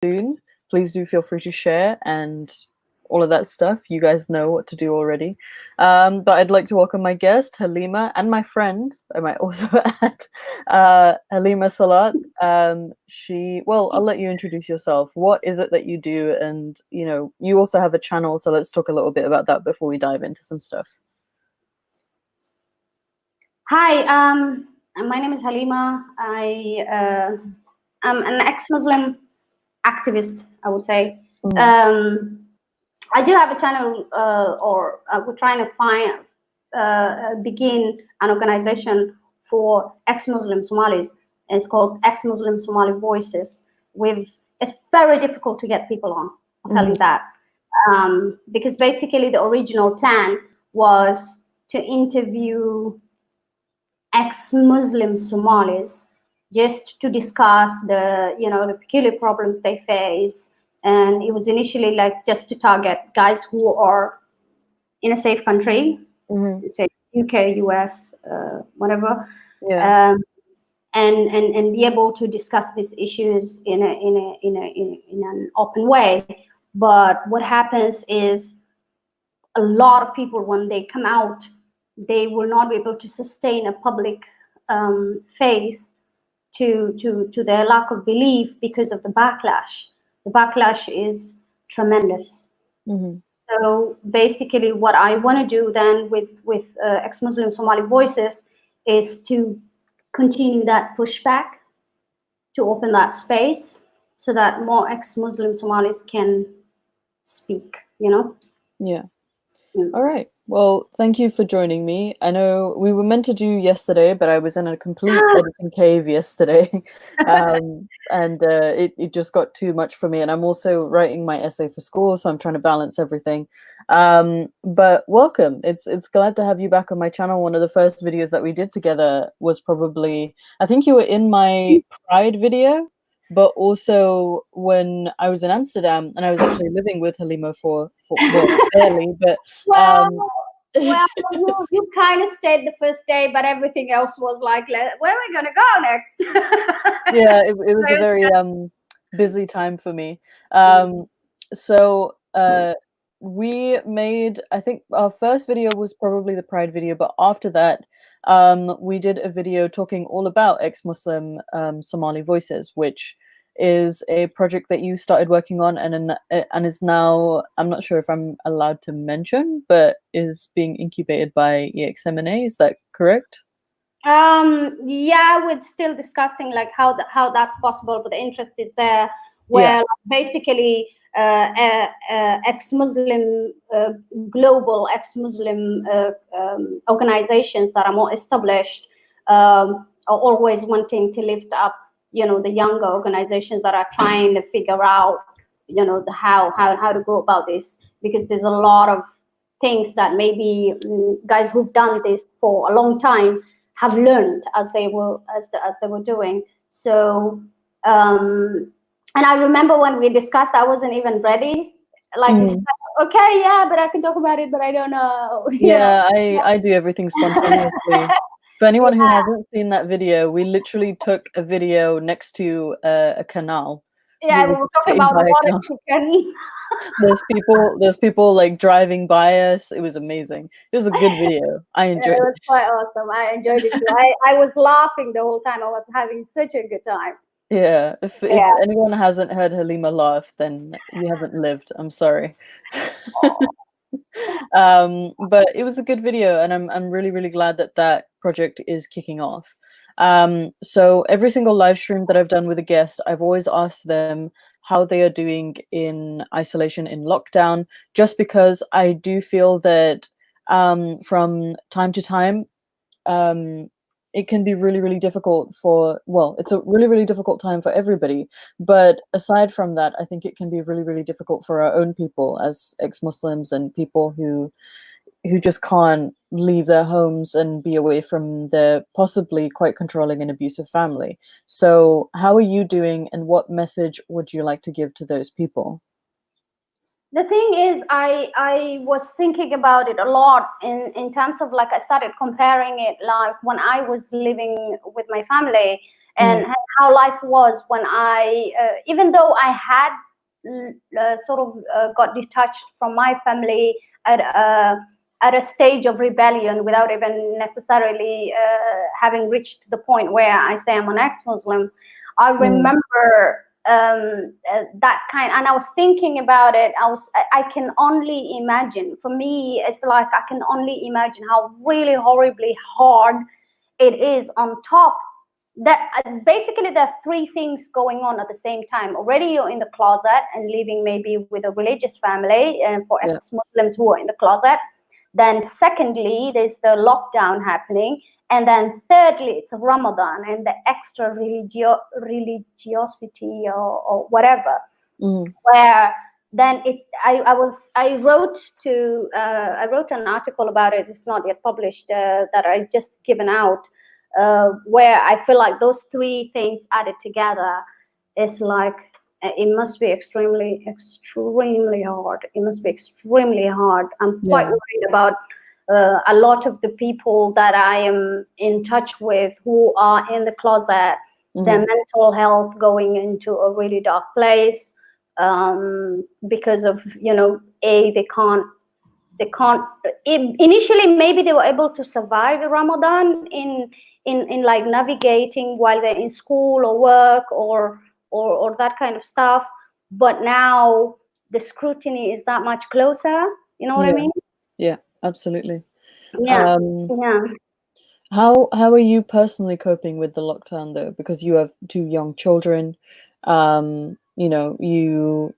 soon. Please do feel free to share and all of that stuff. You guys know what to do already. But I'd like to welcome my guest, Halima, and my friend, I might also add, Halima Salat. I'll let you introduce yourself. What is it that you do? And, you also have a channel, so let's talk a little bit about that before we dive into some stuff. Hi, my name is Halima. I'm an ex-Muslim activist, I would say. I do have a channel, we're trying to begin an organization for ex-Muslim Somalis. It's called Ex-Muslim Somali Voices. It's very difficult to get people on, I'll tell you that. Because basically the original plan was to interview ex-Muslim Somalis just to discuss the peculiar problems they face. And it was initially like just to target guys who are in a safe country, say UK, US, whatever, and be able to discuss these issues in an open way. But what happens is a lot of people, when they come out, they will not be able to sustain a public face to their lack of belief because of the backlash. The backlash is tremendous. So basically what I want to do then with ex-Muslim Somali Voices is to continue that pushback, to open that space so that more ex-Muslim Somalis can speak, Yeah. All right. Well, thank you for joining me. I know we were meant to do yesterday, but I was in a complete editing cave yesterday. And it just got too much for me. And I'm also writing my essay for school, so I'm trying to balance everything. But welcome. It's glad to have you back on my channel. One of the first videos that we did together was probably, I think you were in my Pride video. But also when I was in Amsterdam and I was actually living with Halima for barely, but you kind of stayed the first day, but everything else was like, where are we gonna go next? Yeah, it was a very busy time for me. So we made, I think our first video was probably the Pride video, but after that we did a video talking all about ex-Muslim Somali Voices, which is a project that you started working on and is now, I'm not sure if I'm allowed to mention, but is being incubated by EXMNA. Is that correct? Yeah, we're still discussing like how that's possible, but the interest is there. Where basically ex-Muslim global ex-Muslim organizations that are more established are always wanting to lift up, the younger organizations that are trying to figure out, how to go about this, because there's a lot of things that maybe guys who've done this for a long time have learned as they were doing. So and I remember when we discussed, I wasn't even ready. Like, okay, yeah, but I can talk about it, but I don't know. I do everything spontaneously. For anyone who hasn't seen that video, we literally took a video next to a canal. Yeah, we were talking about the water chicken. There's people like driving by us. It was amazing. It was a good video. I enjoyed it. It was quite awesome. I enjoyed it too. I was laughing the whole time. I was having such a good time. Yeah, if anyone hasn't heard Halima laugh, then you haven't lived. I'm sorry. But it was a good video, and I'm really, really glad that project is kicking off. So every single live stream that I've done with a guest, I've always asked them how they are doing in isolation, in lockdown, just because I do feel that from time to time, it can be really, really difficult it's a really, really difficult time for everybody. But aside from that, I think it can be really, really difficult for our own people as ex-Muslims and people who just can't leave their homes and be away from their possibly quite controlling and abusive family. So how are you doing, and what message would you like to give to those people? The thing is, I was thinking about it a lot in terms of, like, I started comparing it like when I was living with my family, and how life was when I, even though I had sort of got detached from my family at a stage of rebellion without even necessarily having reached the point where I say I'm an ex-Muslim. I remember that kind, and I was thinking about it. I can only imagine. For me, it's like I can only imagine how really horribly hard it is on top. That basically there are three things going on at the same time. Already you're in the closet and living maybe with a religious family, and for ex-Muslims who are in the closet. Then secondly, there's the lockdown happening. And then thirdly, it's Ramadan and the extra religiosity or whatever, where then I wrote an article about it. It's not yet published, that I just given out, where I feel like those three things added together is like, it must be extremely hard. It must be extremely hard. I'm quite worried about a lot of the people that I am in touch with who are in the closet, their mental health going into a really dark place, because of, they can't, initially maybe they were able to survive Ramadan in like navigating while they're in school or work or that kind of stuff, but now the scrutiny is that much closer, you know what I mean? Yeah, absolutely. Yeah. How are you personally coping with the lockdown though? Because you have two young children. You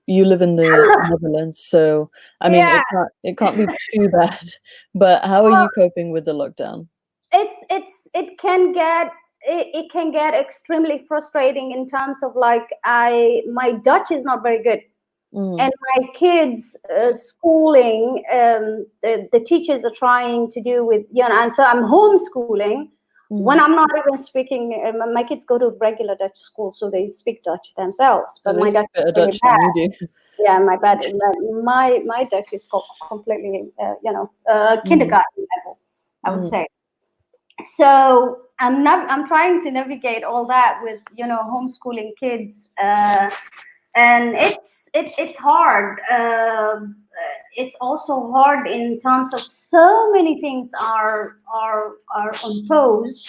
live in the Netherlands, so I mean it can't be too bad. But how are you coping with the lockdown? It can get extremely frustrating in terms of like, my Dutch is not very good. And my kids' schooling, the teachers are trying to do with, and so I'm homeschooling when I'm not even speaking. My kids go to regular Dutch school, so they speak Dutch themselves. But my Dutch is really bad. Yeah, my Dutch is completely, kindergarten level, I would say. So I'm trying to navigate all that with, homeschooling kids. And it's hard. It's also hard in terms of so many things are imposed,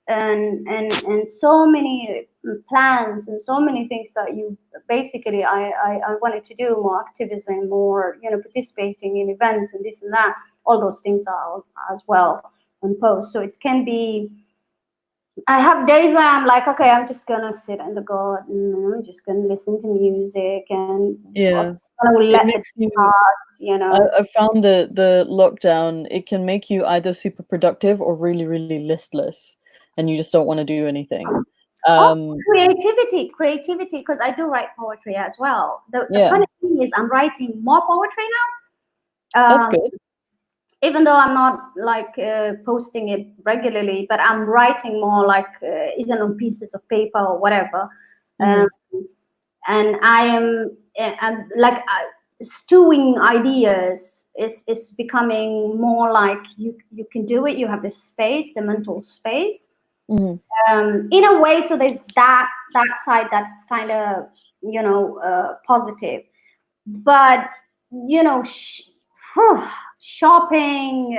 and so many plans and so many things that you basically I wanted to do, more activism, more participating in events and this and that. All those things are as well imposed. So it can be. I have days where I'm like, okay, I'm just gonna sit in the garden. I'm just gonna listen to music and let it pass. I found the lockdown, it can make you either super productive or really, really listless, and you just don't want to do anything. Creativity, because I do write poetry as well. The funny thing is, I'm writing more poetry now. That's good. Even though I'm not like posting it regularly, but I'm writing more, like even on pieces of paper or whatever. And I am like stewing ideas is becoming more like you can do it. You have the space, the mental space, in a way. So there's that side that's kind of positive, but shopping,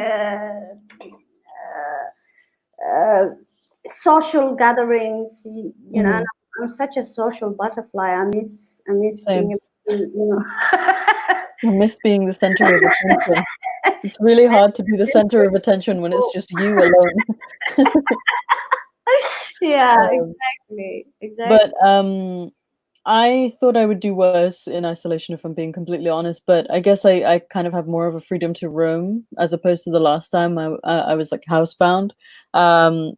social gatherings, and I'm such a social butterfly. I miss being I miss being the center of attention. It's really hard to be the center of attention when it's just you alone. Exactly. But I thought I would do worse in isolation, if I'm being completely honest, but I guess I kind of have more of a freedom to roam as opposed to the last time I was like housebound.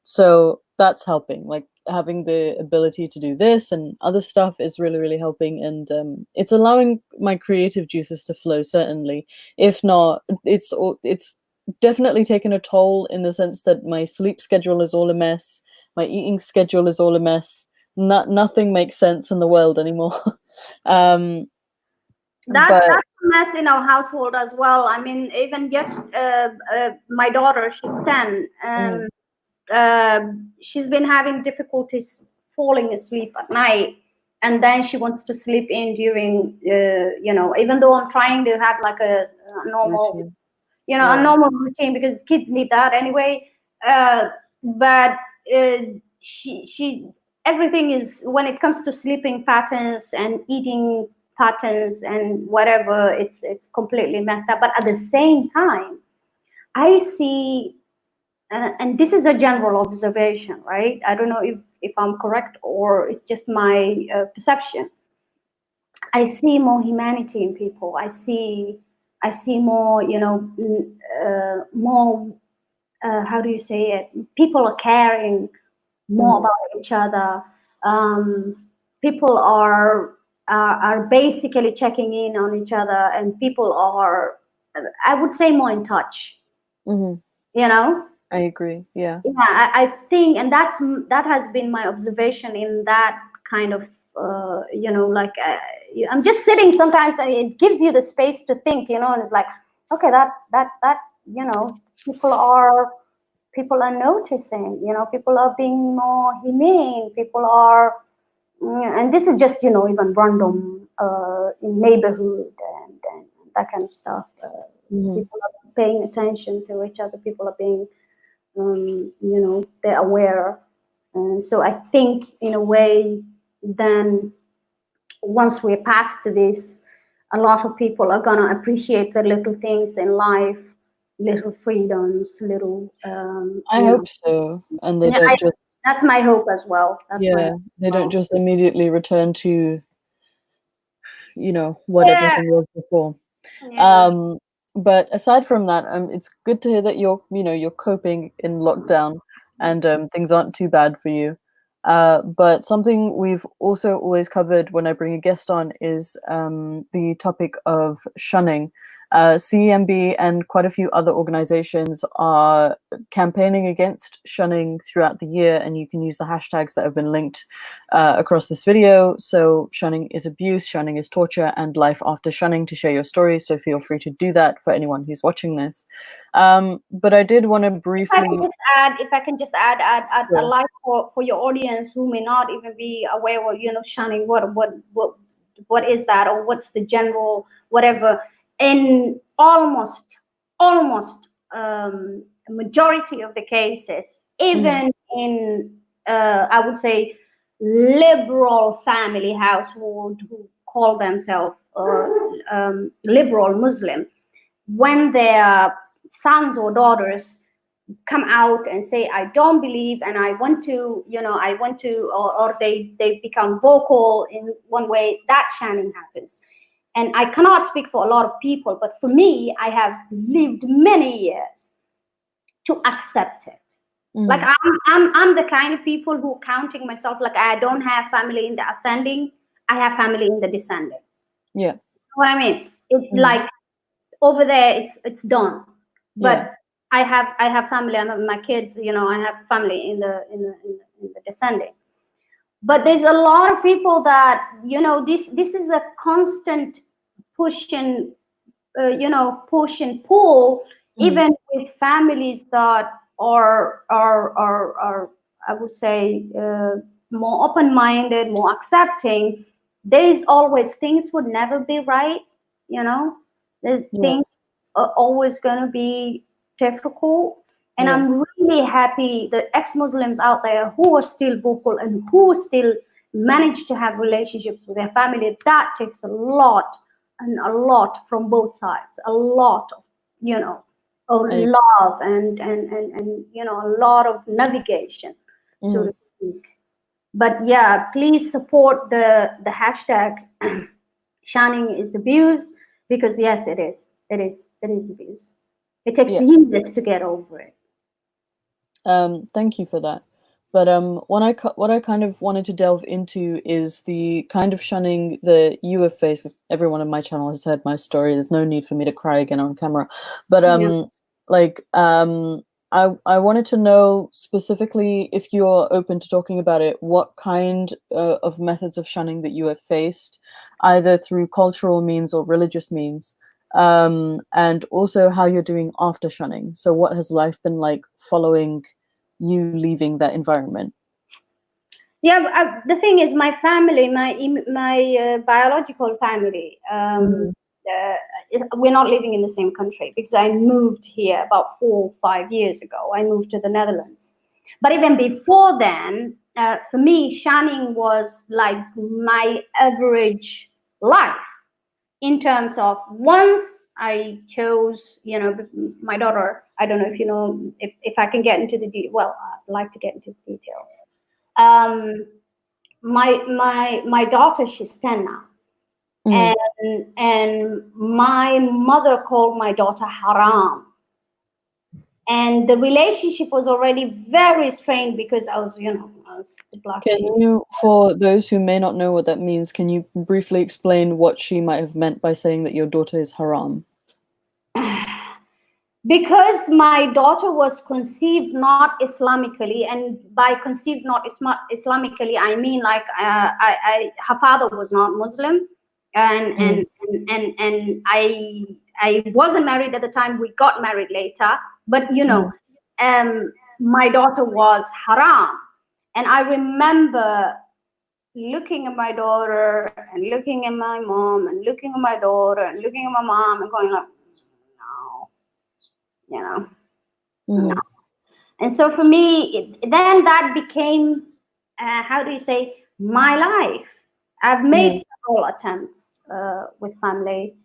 So that's helping, like having the ability to do this and other stuff is really, really helping. And it's allowing my creative juices to flow, certainly. If not, it's definitely taken a toll in the sense that my sleep schedule is all a mess. My eating schedule is all a mess. Nothing makes sense in the world anymore. That's a mess in our household as well. I mean, even just my daughter, she's 10. She's been having difficulties falling asleep at night, and then she wants to sleep in during, even though I'm trying to have like a normal, Routine. a normal routine, because kids need that anyway. But she everything is, when it comes to sleeping patterns and eating patterns and whatever, it's completely messed up. But at the same time, I see, and this is a general observation, right? I don't know if I'm correct or it's just my perception. I see more humanity in people. I see more, more. How do you say it? People are caring more about each other. People are basically checking in on each other, and people are, I would say, more in touch. Mm-hmm. You know. I agree. Yeah. Yeah, I think, and that has been my observation in that kind of, like, I'm just sitting sometimes, and it gives you the space to think, and it's like, okay, that people are noticing, people are being more humane, people are, and this is just, even random in neighborhood and that kind of stuff. People are paying attention to each other. People are being, they're aware. And so I think, in a way, then once we're past this, a lot of people are gonna appreciate the little things in life, little freedoms, little. I hope so, and they Yeah, don't just that's my hope as well. That's my hope as they don't well. just immediately return to what Yeah, everything was before. yeah. But aside from that, it's good to hear that you're coping in lockdown and things aren't too bad for you. But something we've also always covered when I bring a guest on is the topic of shunning. CEMB and quite a few other organizations are campaigning against shunning throughout the year, and you can use the hashtags that have been linked across this video. So shunning is abuse, shunning is torture, and life after shunning to share your stories. So feel free to do that for anyone who's watching this. But I did want to briefly. If I can just add a Sure. light for your audience who may not even be aware of, shunning, what is that, or what's the general whatever. In almost majority of the cases, even in I would say liberal family household who call themselves liberal Muslim, when their sons or daughters come out and say, I don't believe, and I want to, or they become vocal in one way, that shunning happens. And I cannot speak for a lot of people, but for me, I have lived many years to accept it. Like, I'm the kind of people who counting myself, like, I don't have family in the ascending, I have family in the descending. Yeah. You know what I mean? It's like, over there, it's done. But I have family. I have my kids. I have family in the descending. But there's a lot of people that, this is a constant push and push and pull, even with families that are I would say more open-minded, more accepting. There is always, things would never be right. Things are always going to be difficult. And I'm really happy that ex-Muslims out there who are still vocal and who still manage to have relationships with their family. That takes a lot, and a lot from both sides. A lot of, of love and a lot of navigation, so to speak. But yeah, please support the hashtag shunning is abuse, because yes, it is. It is abuse. It takes years to get over it. Thank you for that. But what I kind of wanted to delve into is the kind of shunning that you have faced. 'Cause everyone on my channel has heard my story. There's no need for me to cry again on camera. But I wanted to know specifically, if you're open to talking about it, what kind of methods of shunning that you have faced, either through cultural means or religious means, and also how you're doing after shunning. So what has life been like following you leaving that environment? Yeah, the thing is, my family, my biological family, Mm. we're not living in the same country because I moved here about 4 or 5 years ago. I moved to the Netherlands, but even before then, for me, Shunning was like my average life in terms of once I chose, my daughter. I don't know if you know if I can get into the well, I'd like to get into the details. Um, my daughter, she's 10 now, Mm. and my mother called my daughter haram, and the relationship was already very strained because I was the black Can sheep. you, for those who may not know what that means, can you briefly explain what she might have meant by saying that your daughter is haram? Because my daughter was conceived not Islamically, and by conceived not Islamically, I mean like her father was not Muslim, and Mm. and I wasn't married at the time. We got married later, but Mm. my daughter was haram, and I remember looking at my daughter and looking at my mom and looking at my daughter and looking at my mom and going like, no, you know. No. Mm. And so for me, then that became, how do you say, my life. I've Yeah. made several attempts with family.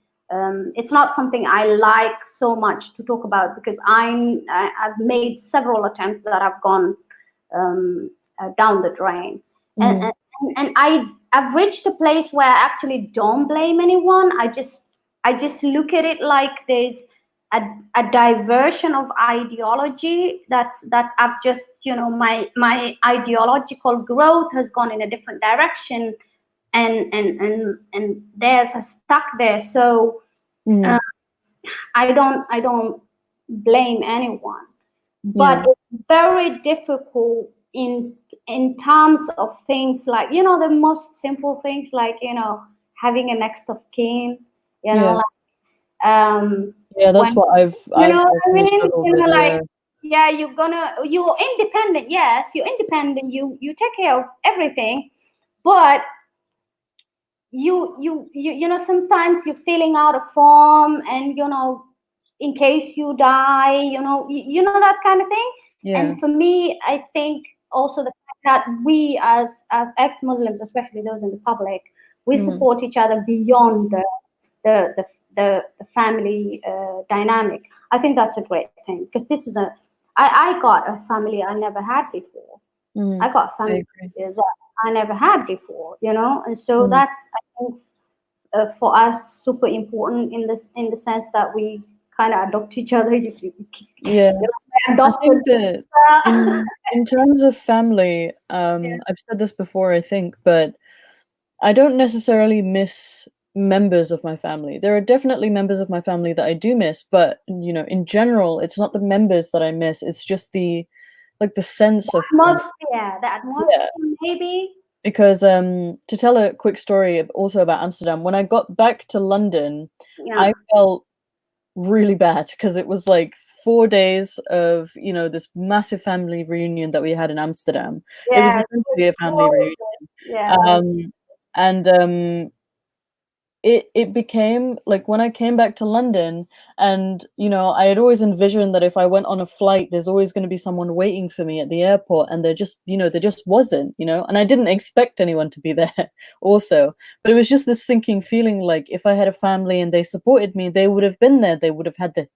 It's not something I like so much to talk about because I've made several attempts that have gone down the drain, and Mm. I've reached a place where I actually don't blame anyone. I just look at it like there's a diversion of ideology that I've just my ideological growth has gone in a different direction, and there's a stuck there. So uh, Mm. I don't blame anyone, Yeah. but it's very difficult in terms of things like the most simple things like having a next of kin, Yeah. Yeah, that's when what I've what I personally mean, struggled with. like, Yeah. yeah, you're independent. Yes, you're independent. You take care of everything, but sometimes you're feeling out of form, and in case you die, that kind of thing. Yeah. And for me, I think also the fact that we as ex-Muslims, especially those in the public, we Mm. support each other beyond the the the family dynamic. I think that's a great thing because this is I got a family I never had before. I Mm. got a I family agree. that I never had before, and so Mm. that's, I think, for us super important in the sense that we kind of adopt each other. Yeah. I Adopted. think that in terms of family, Yeah. I've said this before, I think, but I don't necessarily miss members of my family. There are definitely members of my family that I do miss, but in general, it's not the members that I miss. It's just the sense of family. The Yeah. atmosphere, maybe. Because to tell a quick story also about Amsterdam, when I got back to London, Yeah. I felt really bad because it was like 4 days of this massive family reunion that we had in Amsterdam. It was Yeah. essentially a family reunion. Yeah. Um, and it became like when I came back to London, and I had always envisioned that if I went on a flight, there's always going to be someone waiting for me at the airport, and there just wasn't, and I didn't expect anyone to be there also. But it was just this sinking feeling like if I had a family and they supported me, they would have been there. They would have had the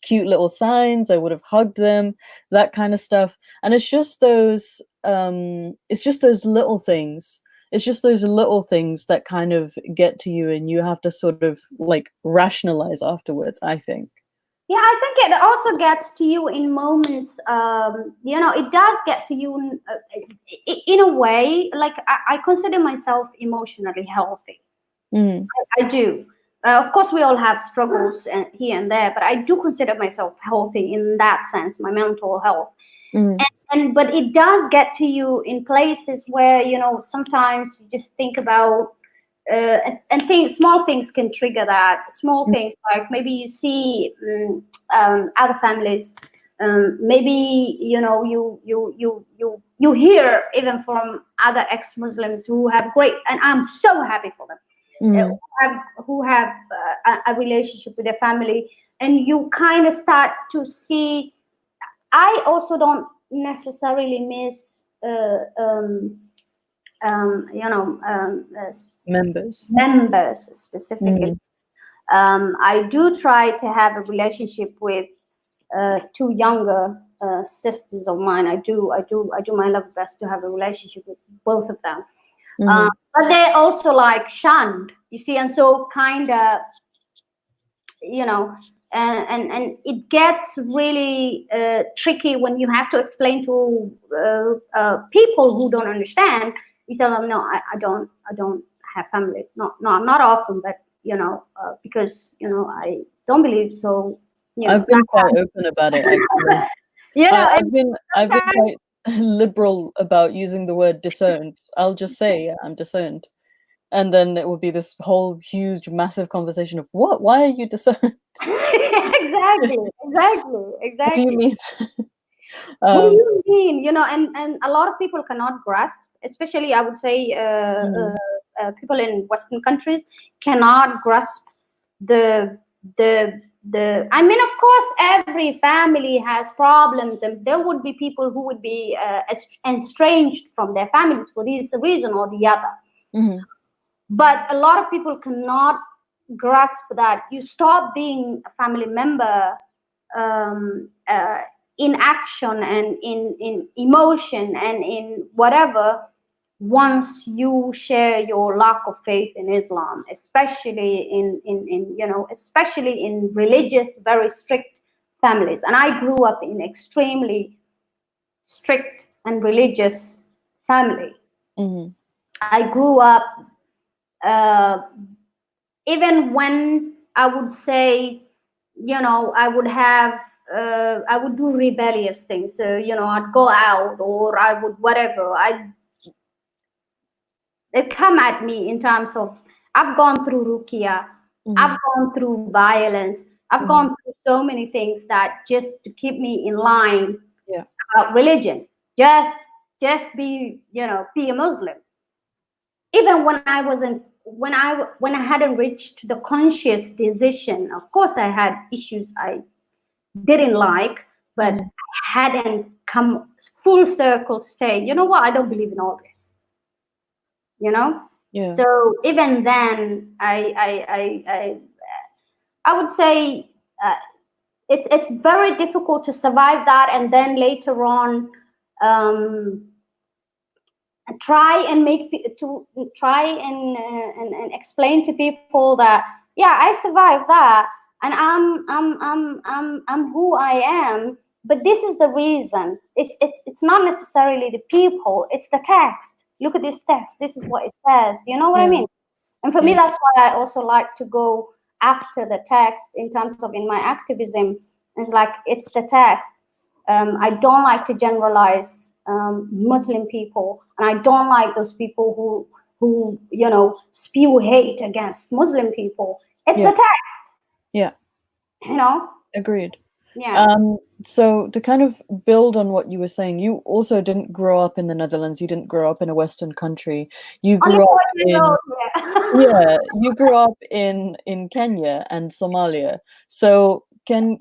cute little signs. I would have hugged them, that kind of stuff. And it's just those little things. It's just those little things that kind of get to you, and you have to sort of like rationalize afterwards, I think. Yeah, I think it also gets to you in moments. It does get to you in a way. Like I consider myself emotionally healthy. Mm. I do. Of course, we all have struggles here and there, but I do consider myself healthy in that sense, my mental health. Mm. But it does get to you in places where sometimes you just think about and things, small things can trigger that. Small Mm. things like maybe you see other families, maybe you you hear even from other ex-Muslims who have great, and I'm so happy for them, who have a relationship with their family, and you kind of start to see. I also don't necessarily miss, members specifically. I do try to have a relationship with two younger sisters of mine. I do my level best to have a relationship with both of them. But they're also like shunned, you see, and so kind of, and it gets really tricky when you have to explain to people who don't understand. You tell them, no, I don't have family. Not often, but because I don't believe so. I've been quite open about it, actually. I've been quite liberal about using the word disowned. I'll just say, yeah, I'm disowned. And then it will be this whole huge, massive conversation of what? Why are you disowned? Exactly. What do you mean? What do you mean? And a lot of people cannot grasp, especially I would say people in Western countries cannot grasp the I mean, of course, every family has problems, and there would be people who would be estranged from their families for this reason or the other. But a lot of people cannot grasp that you stop being a family member in action and in emotion and in whatever once you share your lack of faith in Islam, especially especially in religious, very strict families. And I grew up in extremely strict and religious family. I grew up even when I would say, I would have I would do rebellious things. So, I'd go out or I would whatever. They come at me in terms of I've gone through rukia, I've gone through violence, I've gone through so many things that just to keep me in line about religion. Just be, be a Muslim. Even when I wasn't when I hadn't reached the conscious decision, of course I had issues I didn't like, but I hadn't come full circle to say, you know what, I don't believe in all this. So even then I would say it's very difficult to survive that, and then later on try and explain to people that I survived that, and I'm who I am, but this is the reason. It's not necessarily the people, it's the text. Look at this text, this is what it says, you know what I mean? And for me, that's why I also like to go after the text in terms of in my activism. It's like it's the text. I don't like to generalize Muslim people, and I don't like those people who spew hate against Muslim people. It's the text. Yeah. Agreed. Yeah. So to kind of build on what you were saying, you also didn't grow up in the Netherlands. You didn't grow up in a Western country. You grew up you grew up in Kenya and Somalia. So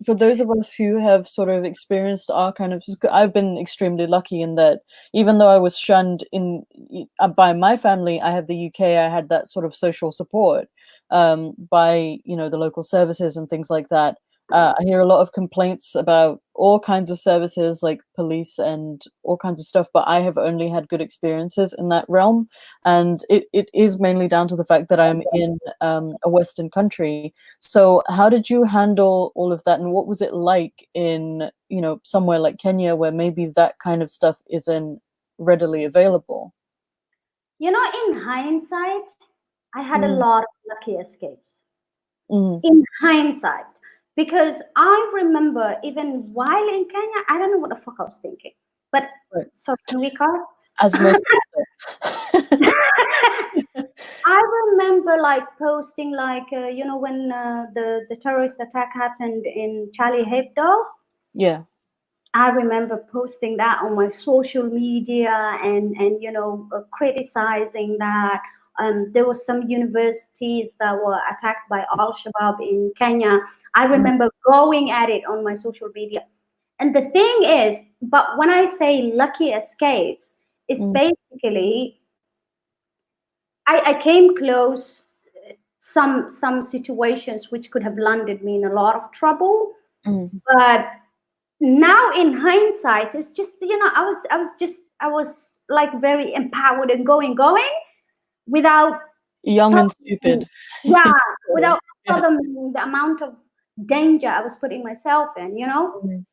for those of us who have sort of experienced our kind of, I've been extremely lucky in that even though I was shunned by my family, I have the UK, I had that sort of social support by, the local services and things like that. I hear a lot of complaints about all kinds of services like police and all kinds of stuff, but I have only had good experiences in that realm. And it is mainly down to the fact that I'm in a Western country. So how did you handle all of that? And what was it like in, somewhere like Kenya where maybe that kind of stuff isn't readily available? In hindsight, I had a lot of lucky escapes. In hindsight. Because I remember even while in Kenya, I don't know what the fuck I was thinking. But social cards. As most people. I remember posting when the terrorist attack happened in Charlie Hebdo. Yeah. I remember posting that on my social media and criticizing that. There were some universities that were attacked by Al-Shabaab in Kenya. I remember going at it on my social media. And the thing is, but when I say lucky escapes, it's basically I came close some situations which could have landed me in a lot of trouble. But now in hindsight, it's just I was like very empowered and going without Young and fathoming- stupid. yeah, without Yeah. fathoming the amount of danger I was putting myself in, Mhm.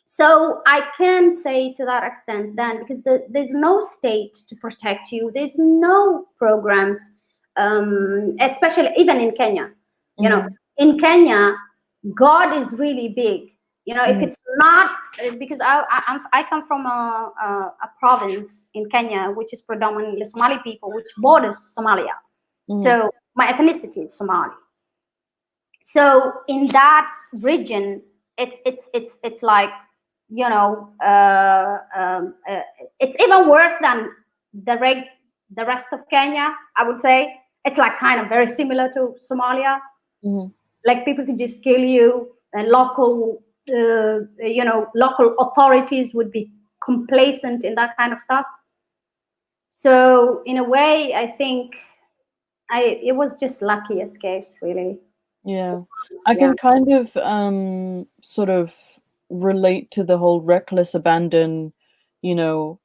So I can say to that extent then, because there's no state to protect you, there's no programs, especially even in Kenya. In Kenya, God is really big. If it's not, because I come from a province in Kenya which is predominantly Somali people, which borders Somalia. So my ethnicity is Somali. So in that region, it's like it's even worse than the rest of Kenya. I would say it's like kind of very similar to Somalia. Like people can just kill you, and local authorities would be complacent in that kind of stuff. So in a way, I think it was just lucky escapes, really. Yeah, I can kind of sort of relate to the whole reckless abandon, you know,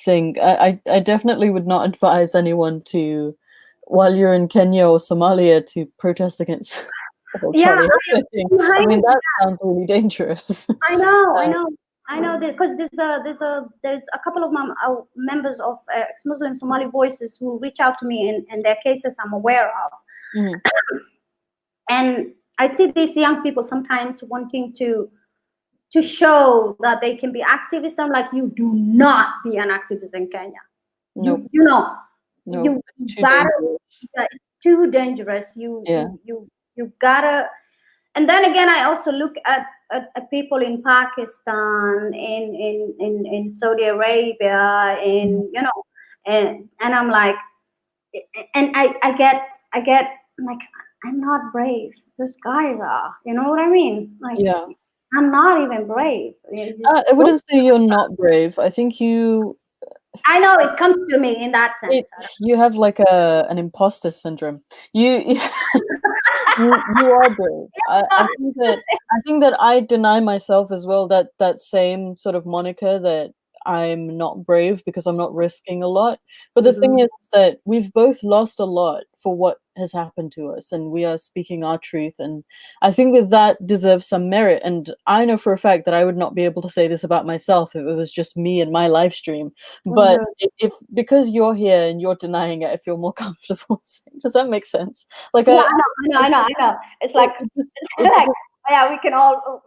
thing. I definitely would not advise anyone to, while you're in Kenya or Somalia, to protest against the whole Yeah, Charlie Hebdo thing. I mean, that sounds really dangerous. I know because there's a couple of members of ex-Muslim Somali voices who reach out to me, and their cases I'm aware of. And I see these young people sometimes wanting to show that they can be activists. I'm like, you do not be an activist in Kenya. Nope. You It's too gotta. dangerous. Yeah, it's too dangerous. You gotta. And then again, I also look at people in Pakistan, in Saudi Arabia, and I'm like, and I get like, I'm not brave. Those guys are. You know what I mean? Like, Yeah. I'm not even brave. I wouldn't say you're not brave. I think I know it comes to me in that sense. you have like an imposter syndrome. You you are brave. I think that I deny myself as well that same sort of moniker that I'm not brave because I'm not risking a lot. But the thing is that we've both lost a lot for what has happened to us, and we are speaking our truth. And I think that deserves some merit. And I know for a fact that I would not be able to say this about myself if it was just me and my live stream. But if because you're here and you're denying it, I feel more comfortable. Does that make sense? Like Yeah, I know. It's like, it yeah, we can all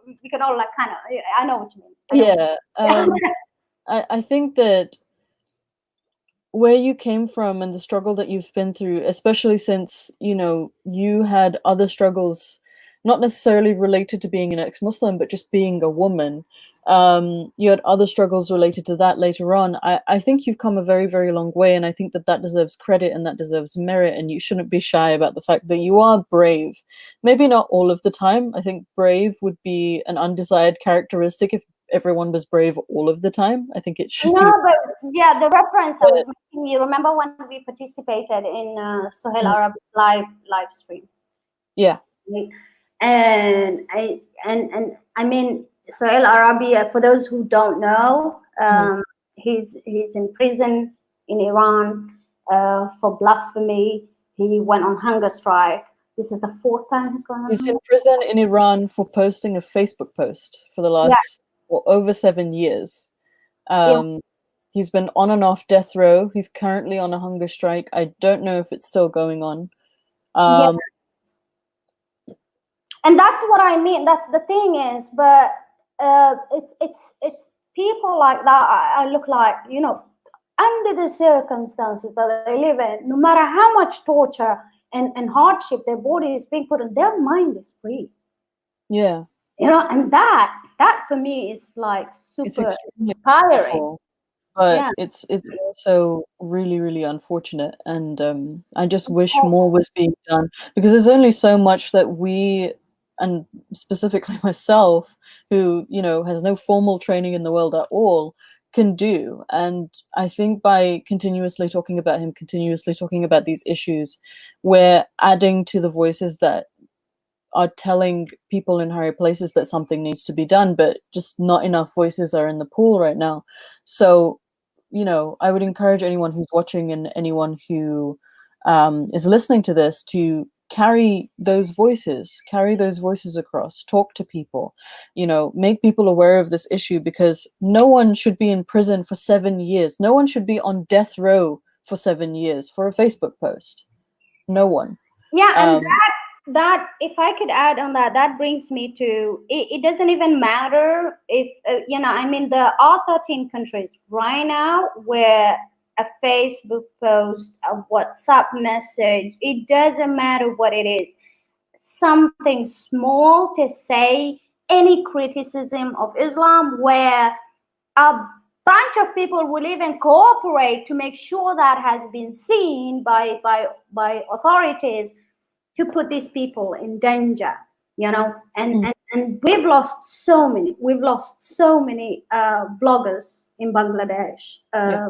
like kind of. I know what you mean. yeah. I think that where you came from and the struggle that you've been through, especially since, you had other struggles, not necessarily related to being an ex-Muslim, but just being a woman. You had other struggles related to that later on. I think you've come a very, very long way, and I think that deserves credit and that deserves merit, and you shouldn't be shy about the fact that you are brave. Maybe not all of the time. I think brave would be an undesired characteristic if everyone was brave all of the time. I think it should be. No, but yeah, the reference I was making, you remember when we participated in Sohail Arab's live stream? Yeah. And I mean, Sohail Arabi, for those who don't know, he's in prison in Iran for blasphemy. He went on hunger strike. This is the 4th time he's gone on. He's in prison in Iran for posting a Facebook post for the last over 7 years. He's been on and off death row. He's currently on a hunger strike. I don't know if it's still going on. And that's what I mean. That's the thing is, but it's people like that. I look like, under the circumstances that they live in, no matter how much torture and hardship their body is being put in, their mind is free. Yeah. And that for me is like It's super extremely inspiring. powerful, but Yeah. it's also really, really unfortunate, and I just wish more was being done, because there's only so much that we, and specifically myself, who, has no formal training in the world at all, can do. And I think by continuously talking about him, continuously talking about these issues, we're adding to the voices that are telling people in higher places that something needs to be done, but just not enough voices are in the pool right now. So, I would encourage anyone who's watching and anyone who is listening to this to carry those voices across, talk to people, make people aware of this issue, because no one should be in prison for 7 years. No one should be on death row for 7 years for a Facebook post. No one. Yeah, and Um, that if I could add on that, that brings me to it doesn't even matter if I'm in the all 13 countries right now where a Facebook post, a WhatsApp message, it doesn't matter what it is, something small to say, any criticism of Islam, where a bunch of people will even cooperate to make sure that has been seen by authorities to put these people in danger, and we've lost so many bloggers in Bangladesh, yeah.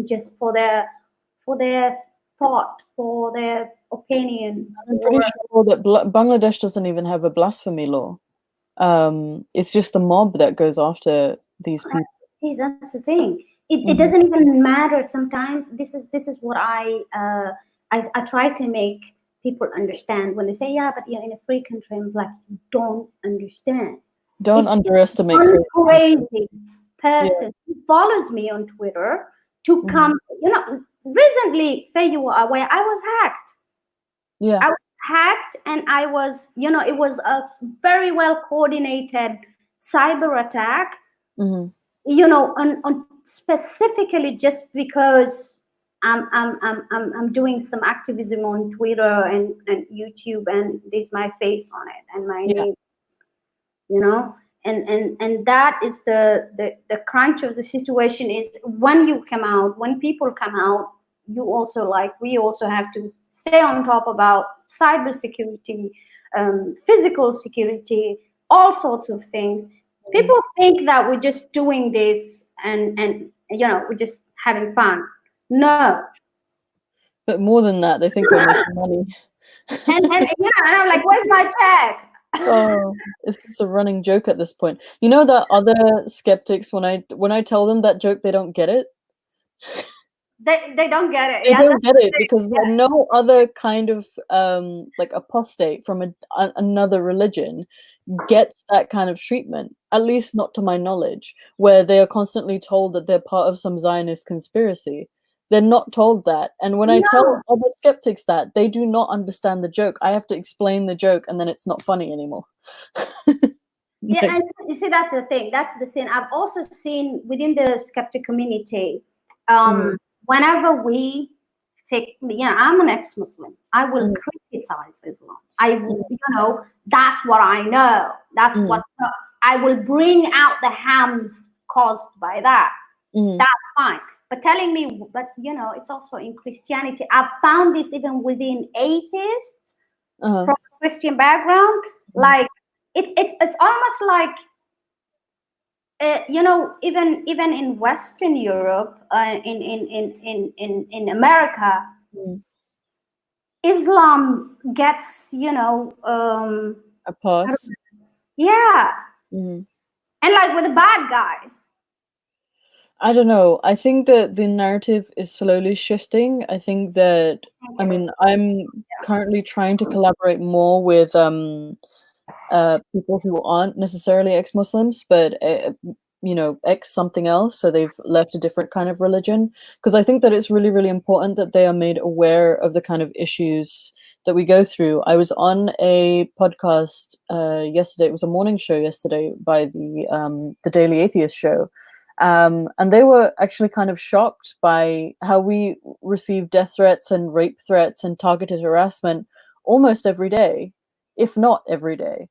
just for their thought, for their opinion, I'm pretty for sure that Bangladesh doesn't even have a blasphemy law. It's just the mob that goes after these people. see, that's the thing. It Mhm. doesn't even matter sometimes. This is what I try to make people understand when they say, yeah, but you're in a free country. I'm like, you don't understand. Don't If underestimate one crazy people. crazy Yeah. person who follows me on Twitter to Mhm. come, recently, Faye, you were aware, I was hacked. Yeah. I was hacked, and I was, it was a very well coordinated cyber attack, Mhm. on specifically just because I'm doing some activism on Twitter and YouTube, and there's my face on it and my Yeah. name, and that is the crunch of the situation. Is when people come out, you also, like, we also have to stay on top about cyber security, physical security, all sorts of things. Mhm. People think that we're just doing this and we're just having fun. No. But more than that, they think we're making money. And I'm like, where's my check? Oh, it's just a running joke at this point. You know that other skeptics, when I tell them that joke, they don't get it. They don't get it. They Yeah, don't that's get the it thing. because no other kind of like apostate from another religion gets that kind of treatment, at least not to my knowledge, where they are constantly told that they're part of some Zionist conspiracy. They're not told that. And when I tell No. other skeptics that, they do not understand the joke. I have to explain the joke, and then it's not funny anymore. Yeah, Like, and you see, that's the thing. That's the thing. I've also seen within the skeptic community, mm, whenever we think, I'm an ex-Muslim, I will mm, criticize Islam. That's what I know. That's mm, what I will bring out the harms caused by that. mm, That's fine. But telling me, but it's also in Christianity. I've found this even within atheists uh-huh, from Christian background, mm, like it's almost like even in Western Europe, in America, mm. Islam gets A I don't pass. yeah, Mm. and like with the bad guys. I don't know. I think that the narrative is slowly shifting. I think that, I I think it is. mean, I'm currently trying to collaborate more with people who aren't necessarily ex-Muslims, but ex something else, so they've left a different kind of religion. Because I think that it's really, really important that they are made aware of the kind of issues that we go through. I was on a podcast yesterday. It was a morning show yesterday by the Daily Atheist show. And they were actually kind of shocked by how we receive death threats and rape threats and targeted harassment almost every day, if not every day.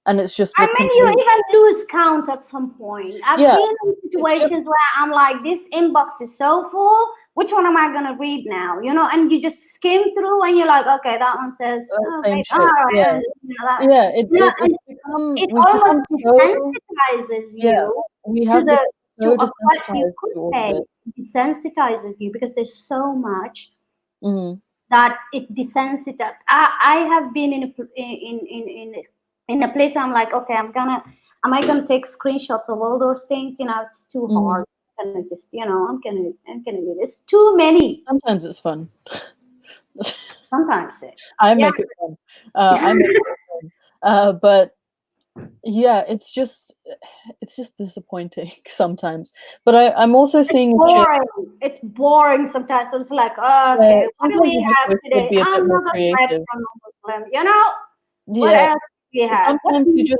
and it's just I that mean, you people, even lose count at some point. I've yeah, been in it's just, situations where I'm like, this inbox is so full. Which one am I gonna read now? You know, and you just skim through, and you're like, okay, that one says, same okay, all shit. right, Yeah, and you know, that, yeah. you know, and We've almost become so, desensitizes yeah. you We to have the become to so a what you desensitized could to all of face. it. It desensitizes you because there's so much Mm-hmm. that it desensitizes. I have been in a place where I'm like, okay, am I gonna take screenshots of all those things? You know, it's too Mm-hmm. hard. I'm gonna just, you know, I'm gonna do this. Too many. Sometimes it's fun. Sometimes it. I Yeah. make it fun. I make it fun. But yeah, it's just disappointing sometimes. But I'm also It's seeing a shift. boring. It's boring sometimes. So it's like, Yeah, okay, what do sometimes we you just have wish they'd today? be a bit more Another threat creative. from a Muslim. You know, what Yeah, else do we have? What's sometimes new?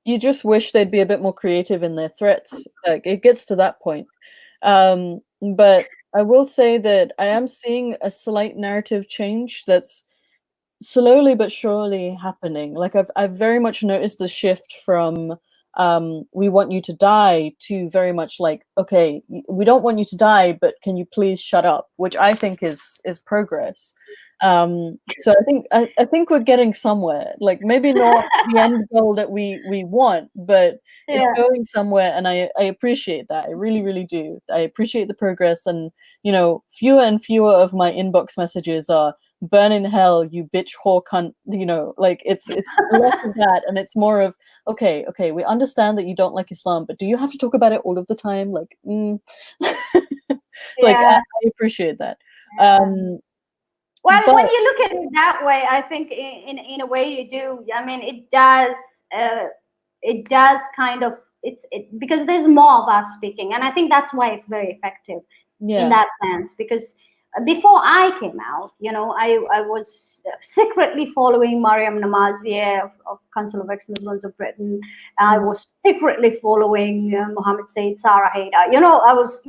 you just wish they'd be a bit more creative in their threats. Like it gets to that point. But I will say that I am seeing a slight narrative change that's slowly but surely happening. Like I've very much noticed the shift from we want you to die to very much like, okay, we don't want you to die, but can you please shut up? Which I think is progress. So I think we're getting somewhere. Like maybe not the end goal that we want, but it's Yeah. going somewhere, and I appreciate that. I really, really do. I appreciate the progress, and you know, fewer and fewer of my inbox messages are burn in hell, you bitch whore cunt, you know, like it's less of that, and it's more of, okay, we understand that you don't like Islam, but do you have to talk about it all of the time? Like, like Yeah. I appreciate that. Yeah. Well, when But you look at it that way, I think in a way you do. I mean, uh, it does kind of because there's more of us speaking, and I think that's why it's very effective in yeah, that sense. Because before I came out, you know, I was secretly following Mariam Namazie of Council of Ex-Muslims of Britain. I mm, was secretly following Mohammed Said, Sarah Haida. You know, I was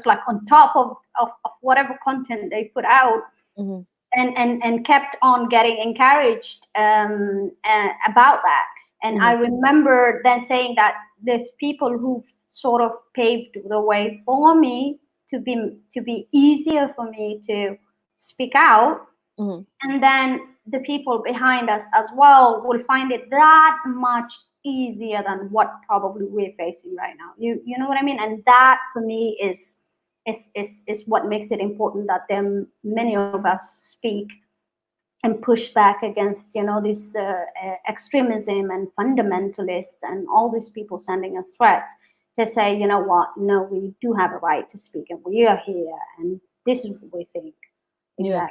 like on top of whatever content they put out, mhm, and kept on getting encouraged about that. And I mhm, remember then saying that there's people who sort of paved the way for me to be easier for me to speak out, mhm, and then the people behind us as well will find it that much easier than what probably we're facing right now. You know what I mean? And that for me is what makes it important that then many of us speak and push back against, you know, this extremism and fundamentalists and all these people sending us threats, to say, you know what, no, we do have a right to speak, and we are here, and this is what we think. yeah,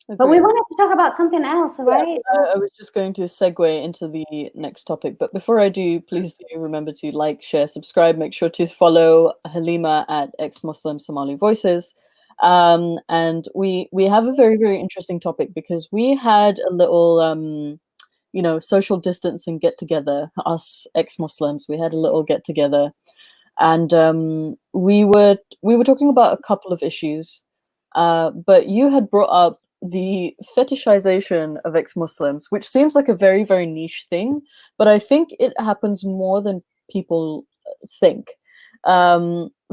Exactly. But we agreed. wanted to talk about something else, Yeah, right? I was just going to segue into the next topic, but before I do, please do remember to like, share, subscribe. Make sure to follow Halima at Ex-Muslim Somali Voices. And we have a very, very interesting topic because we had a little you know, social distancing get together, us ex-Muslims. We had a little get together, and we were talking about a couple of issues, but you had brought up the fetishization of ex-Muslims, which seems like a very, very niche thing, but I think it happens more than people think.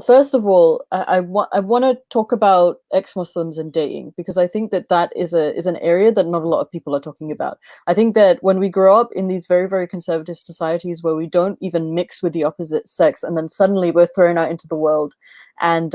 First of all, I want to talk about ex-Muslims and dating, because I think that that is an area that not a lot of people are talking about. I think that when we grow up in these very, very conservative societies where we don't even mix with the opposite sex, and then suddenly we're thrown out into the world, and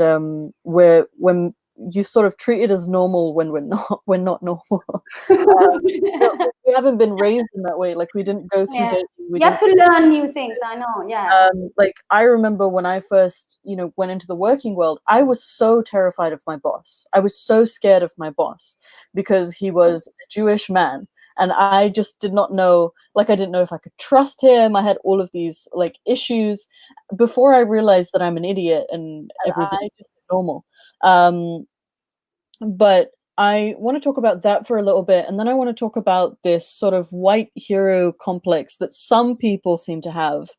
when you sort of treat it as normal when we're not normal. We haven't been raised in that way. Like we didn't go through Yeah, dating. We you have didn't. to learn new things. I know. Yes. Like I remember when I first, you know, went into the working world, I was so terrified of my boss. I was so scared of my boss because he was a Jewish man, and I just did not know, like I didn't know if I could trust him. I had all of these like issues before I realized that I'm an idiot and everything's just normal. Um, but I want to talk about that for a little bit, and then I want to talk about this sort of white hero complex that some people seem to have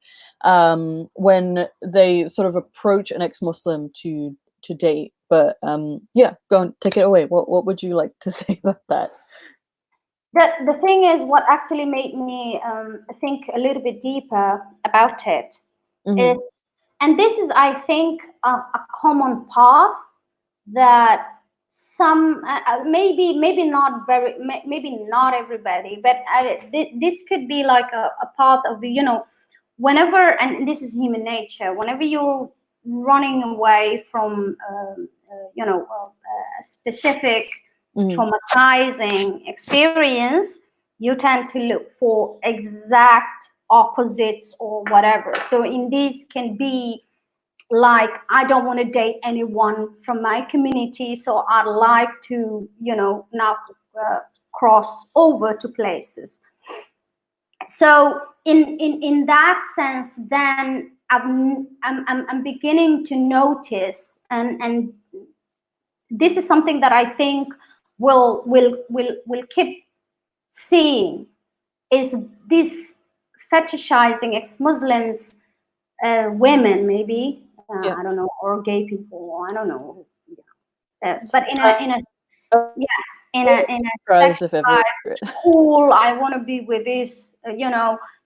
when they sort of approach an ex-Muslim to date. But yeah, go and take it away. What would you like to say about that? The thing is, what actually made me think a little bit deeper about it is, Mm-hmm. and this is, I think, a common path that some maybe not very maybe not everybody, but this could be like a part of the, whenever, and this is human nature, whenever you're running away from a specific Mm-hmm. traumatizing experience, you tend to look for exact opposites or whatever. So in this can be like, I don't want to date anyone from my community, so I'd like to, now cross over to places. So in that sense, then I'm beginning to notice, and this is something that I think will keep seeing, is this fetishizing ex-Muslims, women maybe, Yeah. I don't know, or gay people, I don't know, but in a yeah, in a Surprised if ever. sexualized, cool, I want to be with this,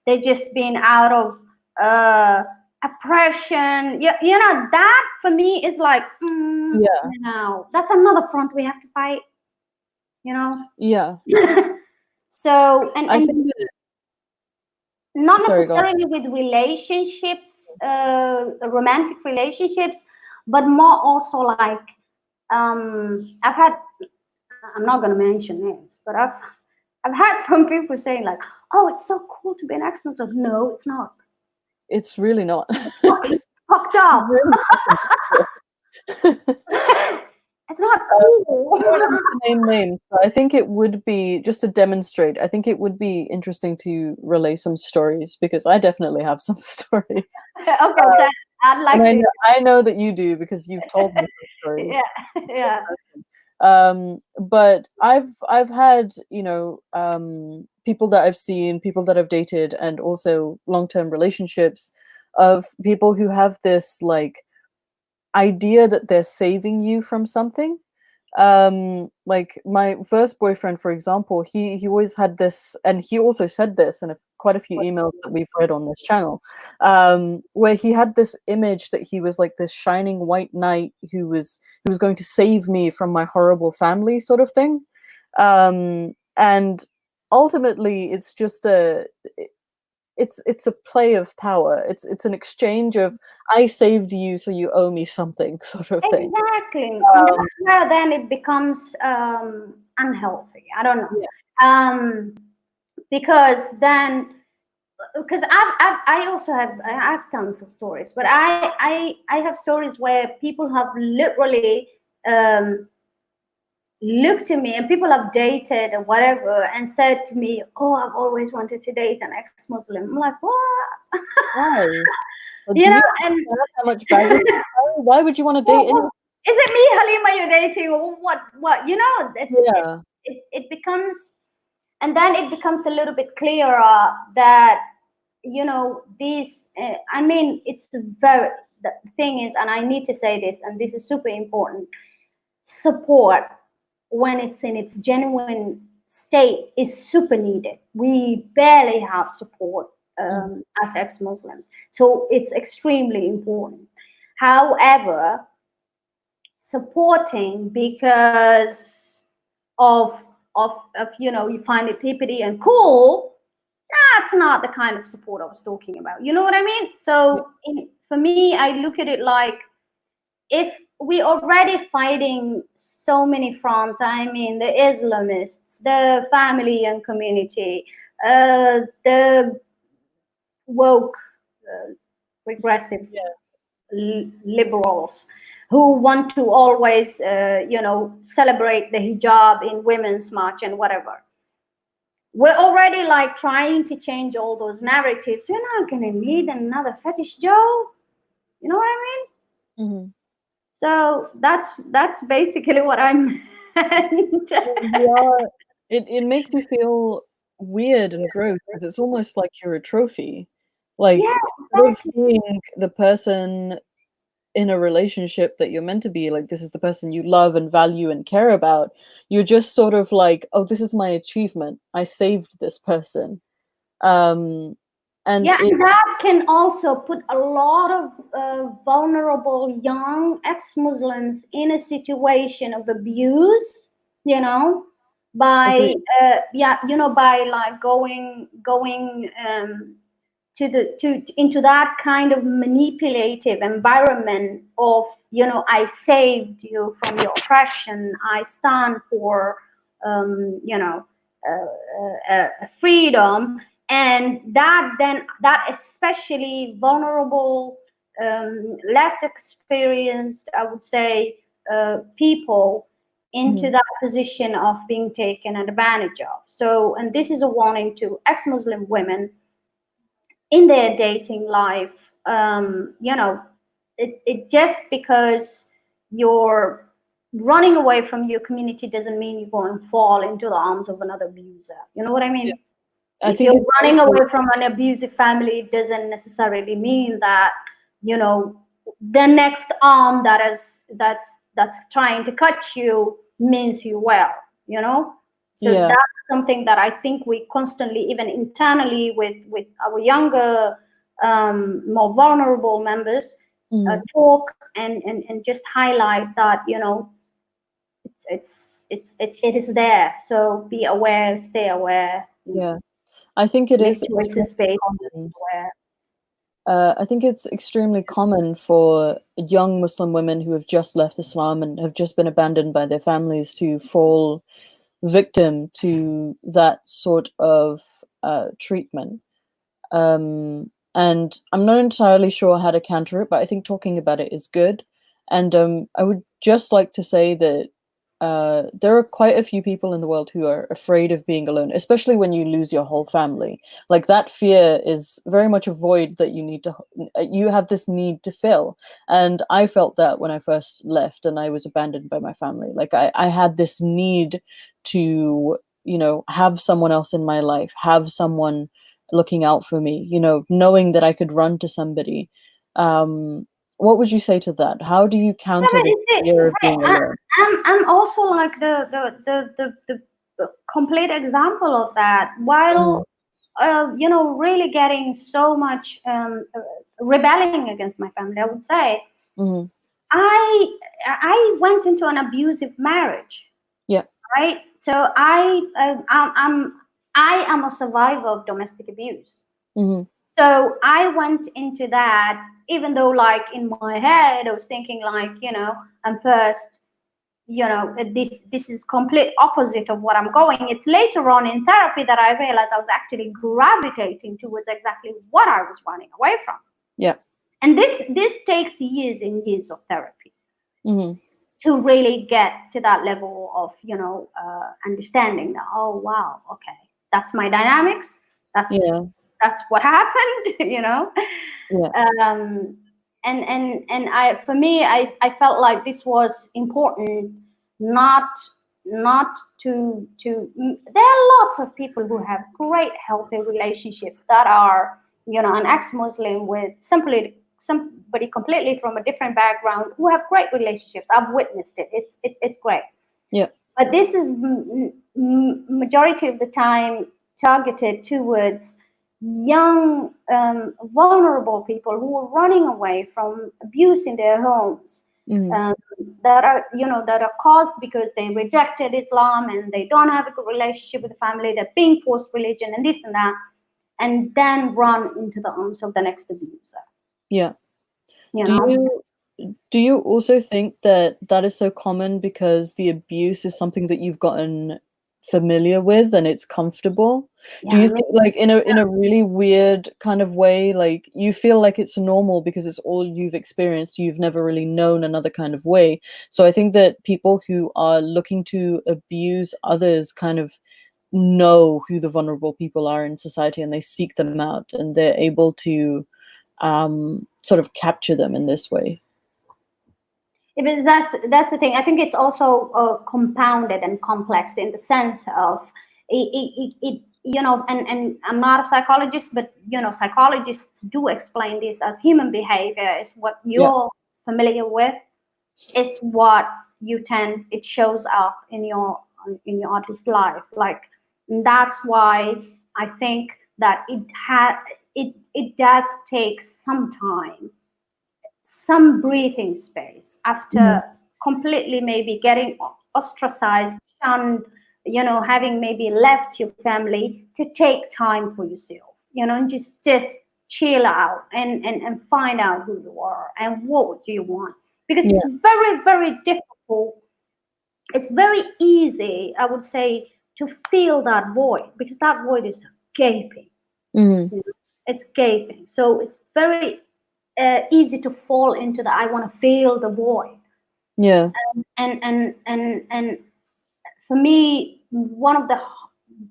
they just been out of uh oppression. That for me is like, Yeah. no, that's another front we have to fight, you know. Yeah. So I and think that, not sorry, go on. necessarily with relationships, romantic relationships, but more also like, I've had, I'm not going to mention names, but I've had from people saying like, oh, it's so cool to be an ex-Muslim. No, it's not. It's really not. It's fucked up. Very fucking It's not I cool. don't need to name names, but I think it would be, just to demonstrate, I think it would be interesting to relay some stories, because I definitely have some stories. Okay, then I'd And like to. I know that you do, because you've told me some stories. Yeah, yeah. But I've had, people that I've seen, people that I've dated, and also long-term relationships of people who have this like idea that they're saving you from something. Like my first boyfriend, for example, he always had this, and he also said this in quite a few emails that we've read on this channel, where he had this image that he was like this shining white knight who was going to save me from my horrible family, sort of thing. And ultimately it's just it's a play of power. It's an exchange of, I saved you, so you owe me something, sort of thing. Exactly, and that's where then it becomes unhealthy. I don't know, Yeah. because then, because I also have tons of stories, but I have stories where people have literally um, looked at me, and people have dated or whatever, and said to me, "Oh, I've always wanted to date an ex-Muslim." I'm like, what? Why? Or do You know, you and understand how much baggage you carry? Why would you want to date what, anyone? is it me, Halima, you're dating, or what? Yeah. It becomes, and then it becomes a little bit clearer that, these I mean, it's very, the thing is, and I need to say this, and this is super important, support, when it's in its genuine state, is super needed. We barely have support as ex-Muslims, so it's extremely important. However, supporting because of you find it hippity and cool, that's not the kind of support I was talking about. You know what I mean? So for me, I look at it like, if we already fighting so many fronts, I mean, the Islamists, the family and community, the woke, regressive liberals who want to always, celebrate the hijab in women's march and whatever. We're already like trying to change all those narratives. You're not going to need another fetish Joe. You know what I mean? Mm-hmm. So that's basically what I'm. It makes me feel weird and gross, because it's almost like you're a trophy. Like, Yeah, instead of exactly. being the person in a relationship that you're meant to be, like this is the person you love and value and care about, you're just sort of like, oh, this is my achievement, I saved this person. And Yeah, it and that can also put a lot of vulnerable young ex-Muslims in a situation of abuse, you know, by agreed. yeah, you know, by like going to into that kind of manipulative environment of, you know, I saved you from your oppression, I stand for you know, freedom. And that then, that especially vulnerable, less experienced, I would say, people into Mhm. that position of being taken advantage of. So, and this is a warning to ex-Muslim women in their dating life. You know, it just because you're running away from your community doesn't mean you're going to fall into the arms of another abuser. You know what I Yeah, mean? I If think you're it's running also, away from an abusive family, it doesn't necessarily mean that, you know, the next arm that's trying to cut you means you well, you know. So yeah. that's something that I think we constantly, even internally with our younger, more vulnerable members, Mhm. talk and just highlight that, you know, it is there. So be aware, stay aware, you know, Yeah, I think it make is extremely choices based common. on aware. I think it's extremely common for young Muslim women who have just left Islam and have just been abandoned by their families to fall victim to that sort of treatment. And I'm not entirely sure how to counter it, but I think talking about it is good. And I would just like to say that there are quite a few people in the world who are afraid of being alone, especially when you lose your whole family. Like that fear is very much a void that you need to, you have this need to fill. And I felt that when I first left and I was abandoned by my family. Like I had this need to, you know, have someone else in my life, have someone looking out for me, you know, knowing that I could run to somebody. What would you say to that? How do you Yeah, counter but the is it fear of right? being alone? I'm also like the complete example of that. While Mhm, you know, really getting so much rebelling against my family, I would say mhm. I I went into an abusive marriage, Yeah. right? So I am a survivor of domestic abuse. Mhm, So I went into that, even though like in my head I was thinking like, you know, I'm first, you know, this is complete opposite of what I'm going. It's later on in therapy that I realized I was actually gravitating towards exactly what I was running away from. yeah. And this takes years and years of therapy Mhm, to really get to that level of, you know, understanding that, oh wow, okay, that's my dynamics, that's yeah, that's what happened. You know. yeah, um, and I, for me, I felt like this was important, not not there are lots of people who have great healthy relationships that are, you know, an ex-Muslim with simply somebody completely from a different background who have great relationships. I've witnessed it. It's great. yeah. But this is majority of the time targeted towards young, vulnerable people who are running away from abuse in their homes, Mhm, um, that are, you know, that are caused because they rejected Islam and they don't have a good relationship with the family. They're being forced religion and this and that, and then run into the arms of the next abuser. yeah. You Do know. you do you also think that that is so common because the abuse is something that you've gotten familiar with and it's comfortable? Do Yeah. you I mean, think, like, in a really weird kind of way, like you feel like it's normal because it's all you've experienced, you've never really known another kind of way. So I think that people who are looking to abuse others kind of know who the vulnerable people are in society and they seek them out and they're able to sort of capture them in this way. because that's the thing. I think it's also compounded and complex in the sense of it, you know, and I'm not a psychologist, but you know, psychologists do explain this as human behavior is what Yeah. familiar with is what it shows up in your adult life. Like, that's why I think that it does take some time, some breathing space after completely maybe getting ostracized, shunned, having maybe left your family, to take time for yourself, and just chill out and find out who you are and what do you want. Because it's very, very difficult. It's very easy, I would say, to fill that void, because that void is gaping. It's gaping. So it's very easy to fall into the I want to fill the void. Yeah. And for me, one of the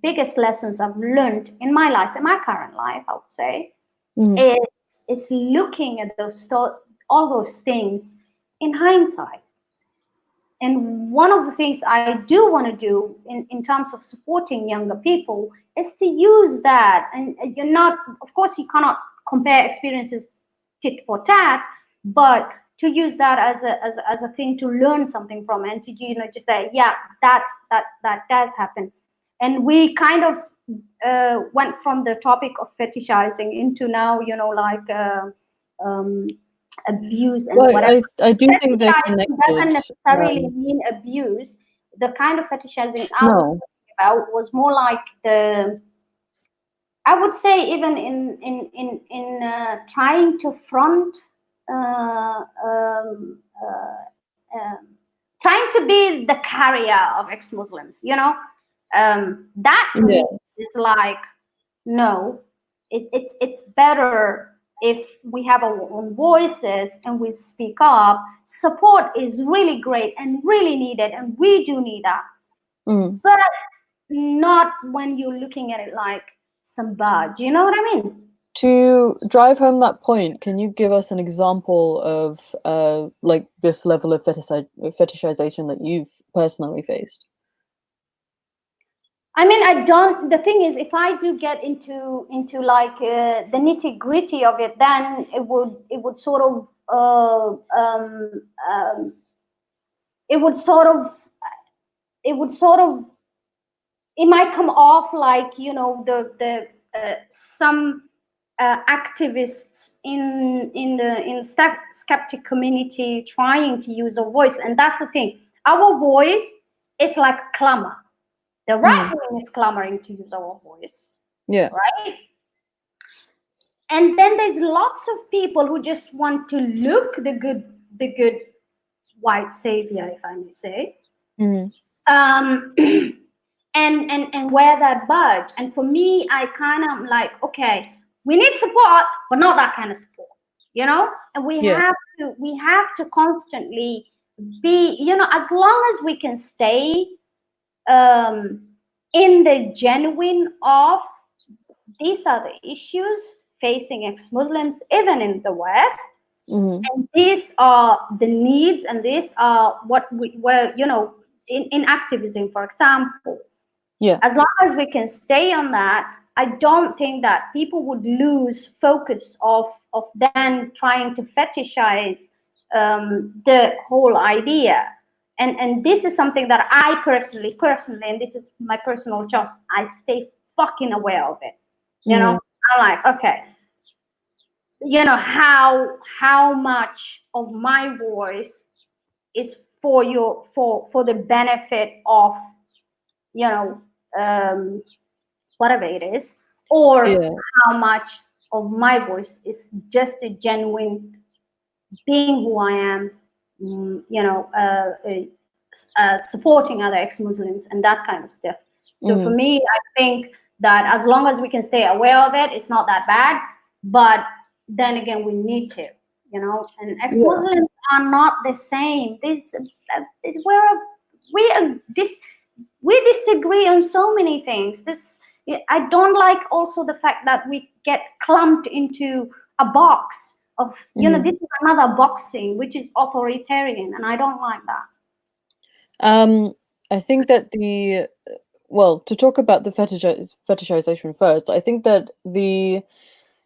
biggest lessons I've learned in my life, in my current life, I would say, is looking at all those things in hindsight. And one of the things I do want to do in terms of supporting younger people is to use that. And you're not, of course, you cannot compare experiences tit for tat, but to use that as a thing to learn something from, and to just say, yeah, that does happen. And we kind of went from the topic of fetishizing into now, abuse and whatever. I do think they're connected. Doesn't necessarily mean abuse. The kind of fetishizing I was talking about was more like I would say, even in trying to front, trying to be the carrier of ex-Muslims. That is like, no, it's better if we have our own voices and we speak up. Support is really great and really needed, and we do need that. But not when you're looking at it like some badge. You know what I mean? To drive home that point, can you give us an example of like this level of fetishization that you've personally faced? I mean, I don't. The thing is, if I do get into like the nitty gritty of it, then it would sort of it might come off like, the some activists in the skeptic community trying to use a voice. And that's the thing, our voice is like a clamor. The right wing is clamoring to use our voice, right? And then there's lots of people who just want to look the good white savior, if I may say, and wear that badge. And for me, I kind of like, okay, we need support, but not that kind of support, And we have to constantly be, as long as we can stay in the genuine of these are the issues facing ex-Muslims, even in the West, and these are the needs, and these are what were, in activism, for example. As long as we can stay on that, I don't think that people would lose focus of then trying to fetishize the whole idea. And this is something that I personally, and this is my personal choice, I stay fucking aware of it. I'm like, okay, how much of my voice is for the benefit of, whatever it is, or how much of my voice is just a genuine being who I am, supporting other ex-Muslims and that kind of stuff. So for me, I think that as long as we can stay aware of it, it's not that bad. But then again, we need to, and ex-Muslims are not the same. We disagree on so many things. I don't like also the fact that we get clumped into a box of, this is another boxing, which is authoritarian, and I don't like that. I think that to talk about the fetishization first, I think that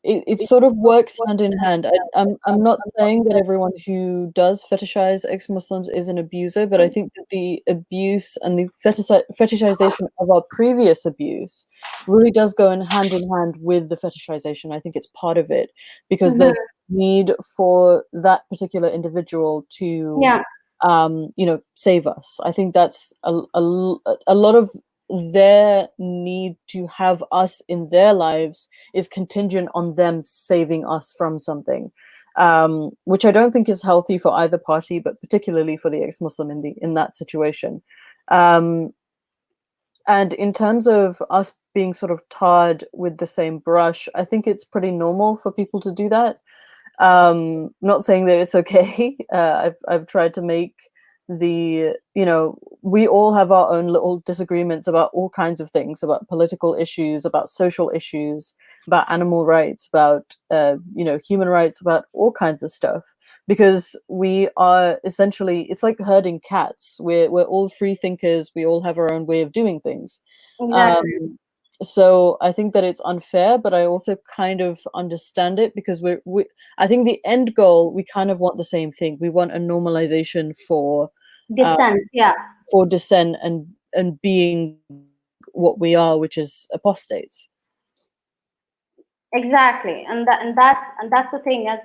it sort of works hand in hand. I'm not saying that everyone who does fetishize ex-Muslims is an abuser, but I think that the abuse and the fetishization of our previous abuse really does go in hand with the fetishization. I think it's part of it because there's need for that particular individual to Yeah, save us. I think that's a lot of their need to have us in their lives is contingent on them saving us from something, which I don't think is healthy for either party, but particularly for the ex-Muslim in that situation. And in terms of us being sort of tarred with the same brush, I think it's pretty normal for people to do that. Not saying that it's okay. I've tried to make we all have our own little disagreements about all kinds of things, about political issues, about social issues, about animal rights, about human rights, about all kinds of stuff, because we are essentially, it's like herding cats. We're all free thinkers, we all have our own way of doing things. exactly. So I think that it's unfair, but I also kind of understand it because I think the end goal, we kind of want the same thing. We want a normalization uh, Dissent, yeah. for dissent and being what we are, which is apostates. Exactly, and that's the thing. As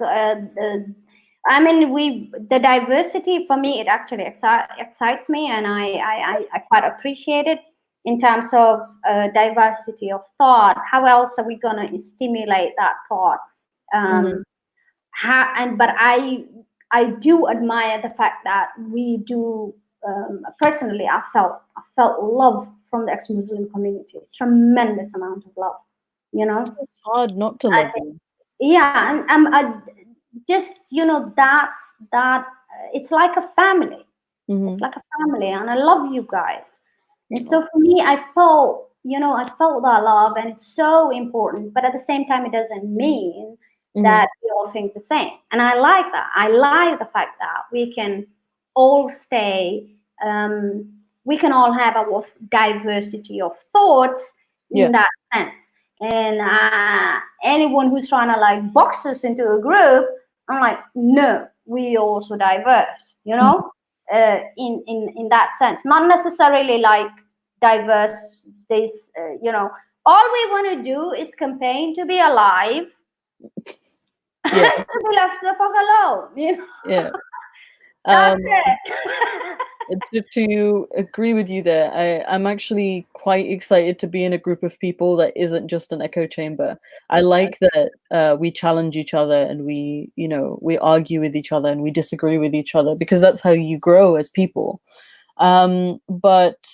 I mean, the diversity for me, it actually excites me, and I quite appreciate it in terms of diversity of thought. How else are we gonna stimulate that thought? Mm-hmm. But I do admire the fact that we do. Personally, I felt love from the ex-Muslim community, tremendous amount of love. You know, It's hard not to love you. yeah, and just that it's like a family. Mm-hmm. It's like a family, and I love you guys. And so for me, I felt that love, and it's so important. But at the same time, it doesn't mean Mm-hmm. that we all think the same. And I like that. I like the fact that we can all stay. We can all have a diversity of thoughts Yeah. in that sense. And anyone who's trying to like box us into a group, I'm like, no, we also diverse. In that sense, not necessarily like diverse. This, all we want to do is campaign to be alive, Yeah. to be left the fuck alone. Yeah. That's Um, it. to agree with you there, I'm actually quite excited to be in a group of people that isn't just an echo chamber. I like that we challenge each other and we argue with each other and we disagree with each other because that's how you grow as people. But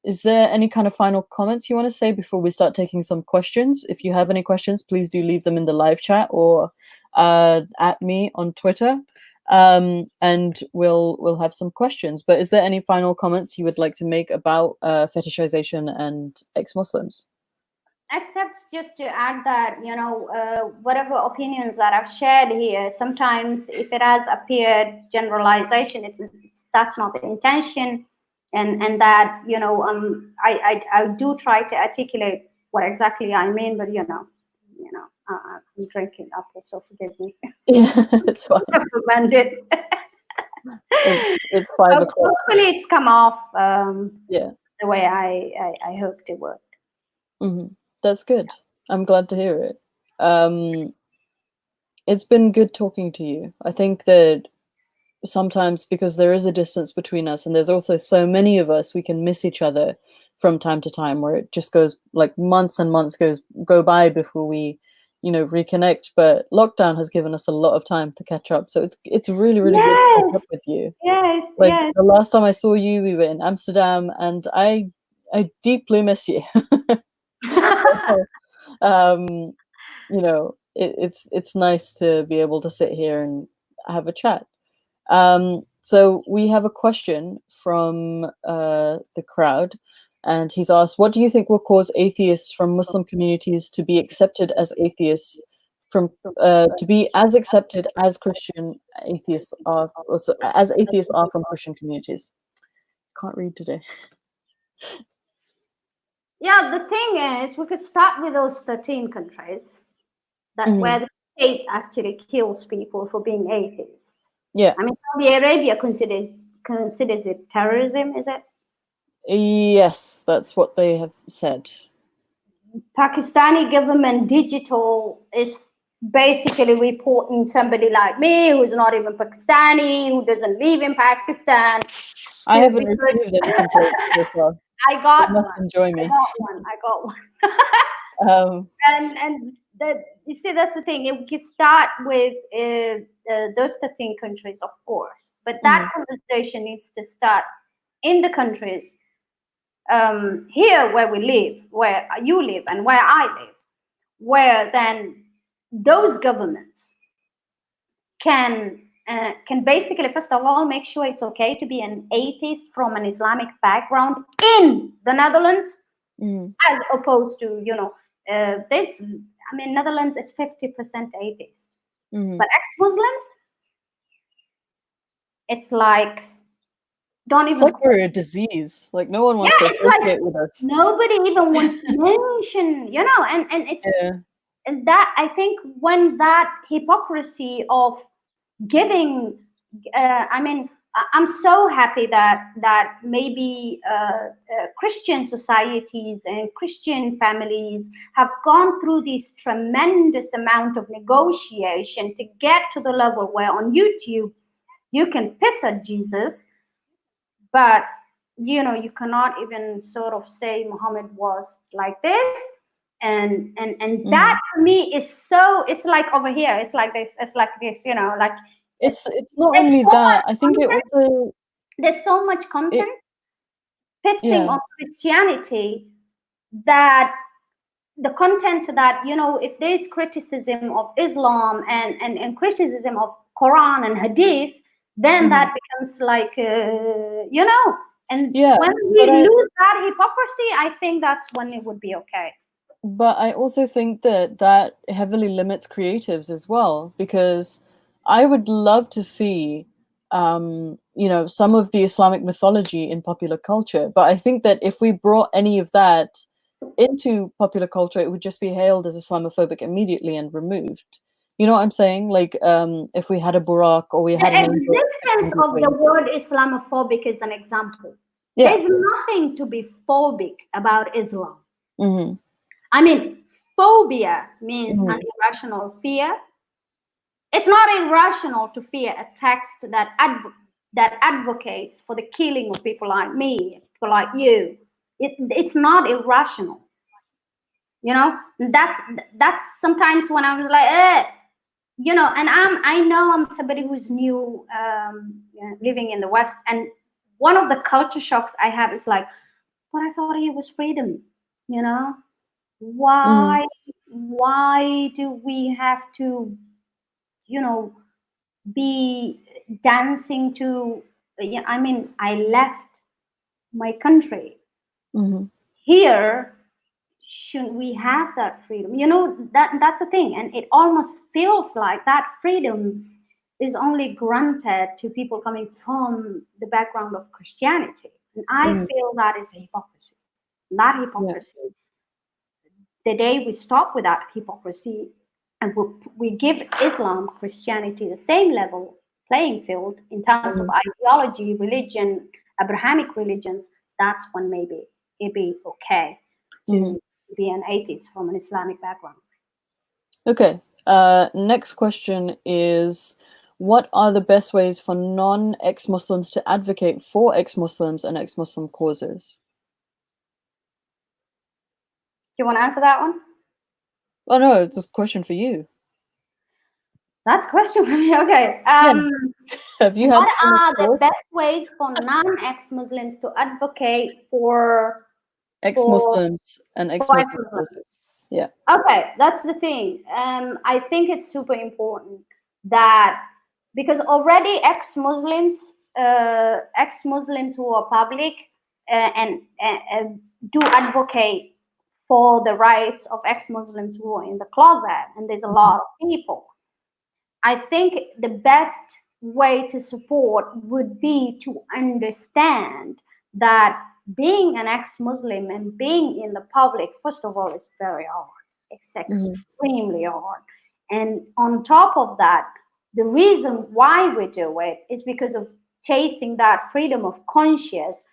is there any kind of final comments you want to say before we start taking some questions? If you have any questions, please do leave them in the live chat or at me on Twitter. And we'll have some questions. But is there any final comments you would like to make about fetishization and ex-Muslims? Except just to add that, whatever opinions that I've shared here, sometimes if it has appeared generalization, that's not the intention, and that I do try to articulate what exactly I mean, but I'm drinking apple, so forgive me. Yeah, it's fine. Recommended. It's 5 o'clock. Hopefully, it's come off Yeah. the way I hoped it would. Mm-hmm. That's good. I'm glad to hear it. It's been good talking to you. I think that sometimes because there is a distance between us and there's also so many of us, we can miss each other from time to time where it just goes like months and months go by before we reconnect. But lockdown has given us a lot of time to catch up, so it's really really good to catch up Yes, with you. yes, Like yes. the last time I saw you, we were in Amsterdam, and I deeply miss you. um it's nice to be able to sit here and have a chat. So we have a question from the crowd, and he's asked, "What do you think will cause atheists from Muslim communities to be accepted as atheists to be as accepted as Christian atheists are, also, as atheists are from Christian communities?" Can't read today. Yeah, the thing is, we could start with those 13 countries. that where the state actually kills people for being atheists. Yeah. I mean, Saudi Arabia considers it terrorism, is it? Yes, that's what they have said. Pakistani government digital is basically reporting somebody like me who's not even Pakistani, who doesn't live in Pakistan. I haven't Because received any complaints so far. I got They must one. enjoy me. I got one. And that, you see, that's the thing. We can start with those 13 countries, of course, but that conversation needs to start in the countries here where we live, where you live, and where I live, where then those governments can basically, first of all, make sure it's okay to be an atheist from an Islamic background in the Netherlands, as opposed to, this. I mean, Netherlands is 50% atheist, but ex-Muslims, it's like, don't It's even. like we're a disease. Like no one wants to associate with us. Nobody even wants to mention, and it's and that, I think, when that hypocrisy of giving, I mean, I'm so happy that maybe Christian societies and Christian families have gone through this tremendous amount of negotiation to get to the level where on YouTube you can piss at Jesus, but you cannot even sort of say Muhammad was like this, and that for me is so. It's like over here. It's like this. It's like this. Like it's not only that. I think it also there's so much content pissing on Christianity that the content that if there's criticism of Islam and criticism of Quran and Hadith, then that becomes like and when we lose that hypocrisy, I think that's when it would be okay. But I also think that heavily limits creatives as well, because I would love to see some of the Islamic mythology in popular culture, but I think that if we brought any of that into popular culture, it would just be hailed as Islamophobic immediately and removed. You know what I'm saying? Like, if we had a Burak or we had an angel. The existence of the word Islamophobic is an example. Yeah. There's nothing to be phobic about Islam. Mm-hmm. I mean, phobia means an irrational fear. It's not irrational to fear a text that advocates for the killing of people like me, people like you. It's not irrational. That's sometimes when I'm like, and I know I'm somebody who's new, living in the West, and one of the culture shocks I have is like, but I thought it was freedom. Why do we have to be dancing to, I mean, I left my country. Here, shouldn't we have that freedom? That's the thing, and it almost feels like that freedom is only granted to people coming from the background of Christianity, and I feel that is hypocrisy. That hypocrisy, the day we stop with that hypocrisy and we give Islam, Christianity the same level playing field in terms of ideology, religion, Abrahamic religions, that's when maybe it'd be okay to be an atheist from an Islamic background. Okay. Next question is, what are the best ways for non-ex-Muslims to advocate for ex-Muslims and ex-Muslim causes? Do you want to answer that one? Oh no, it's just a question for you. That's a question for me. Okay. Have you had? What are the best ways for non-ex-Muslims to advocate for ex-Muslims and ex-Muslim causes? Yeah. Okay, that's the thing. I think it's super important that, because already ex-Muslims who are public and do advocate for the rights of ex-Muslims who are in the closet, and there's a lot of people. I think the best way to support would be to understand that being an ex-Muslim and being in the public, first of all, is very hard. It's extremely hard. And on top of that, the reason why we do it is because of chasing that freedom of conscience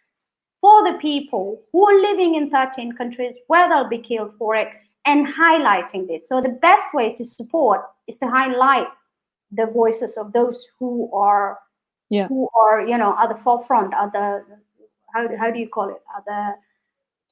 for the people who are living in 13 countries where they'll be killed for it, and highlighting this. So the best way to support is to highlight the voices of those who are at the forefront, at the how do you call it, at the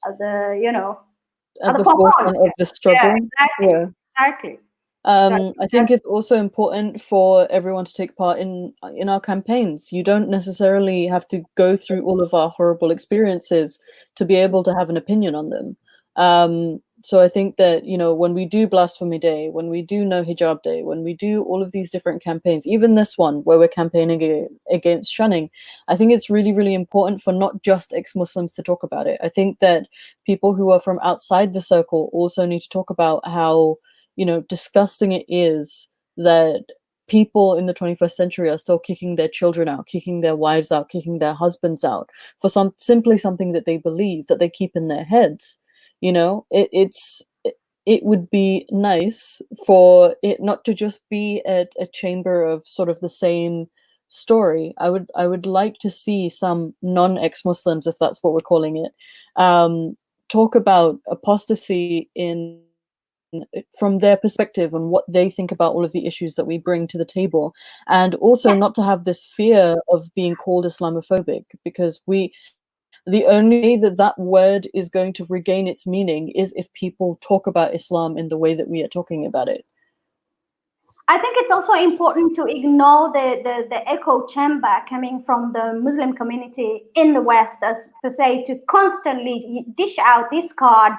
At at the the forefront. forefront of the Yeah, struggle. exactly, Yeah. exactly. I think it's also important for everyone to take part in our campaigns. You don't necessarily have to go through all of our horrible experiences to be able to have an opinion on them. So I think that, when we do Blasphemy Day, when we do No Hijab Day, when we do all of these different campaigns, even this one where we're campaigning against shunning, I think it's really, really important for not just ex-Muslims to talk about it. I think that people who are from outside the circle also need to talk about how disgusting it is that people in the 21st century are still kicking their children out, kicking their wives out, kicking their husbands out for simply something that they believe, that they keep in their heads. It would be nice for it not to just be a chamber of sort of the same story. I would like to see some non-ex-Muslims, if that's what we're calling it, talk about apostasy from their perspective and what they think about all of the issues that we bring to the table, and also not to have this fear of being called Islamophobic, because the only way that that word is going to regain its meaning is if people talk about Islam in the way that we are talking about it. I think it's also important to ignore the echo chamber coming from the Muslim community in the West, as per se, to constantly dish out this card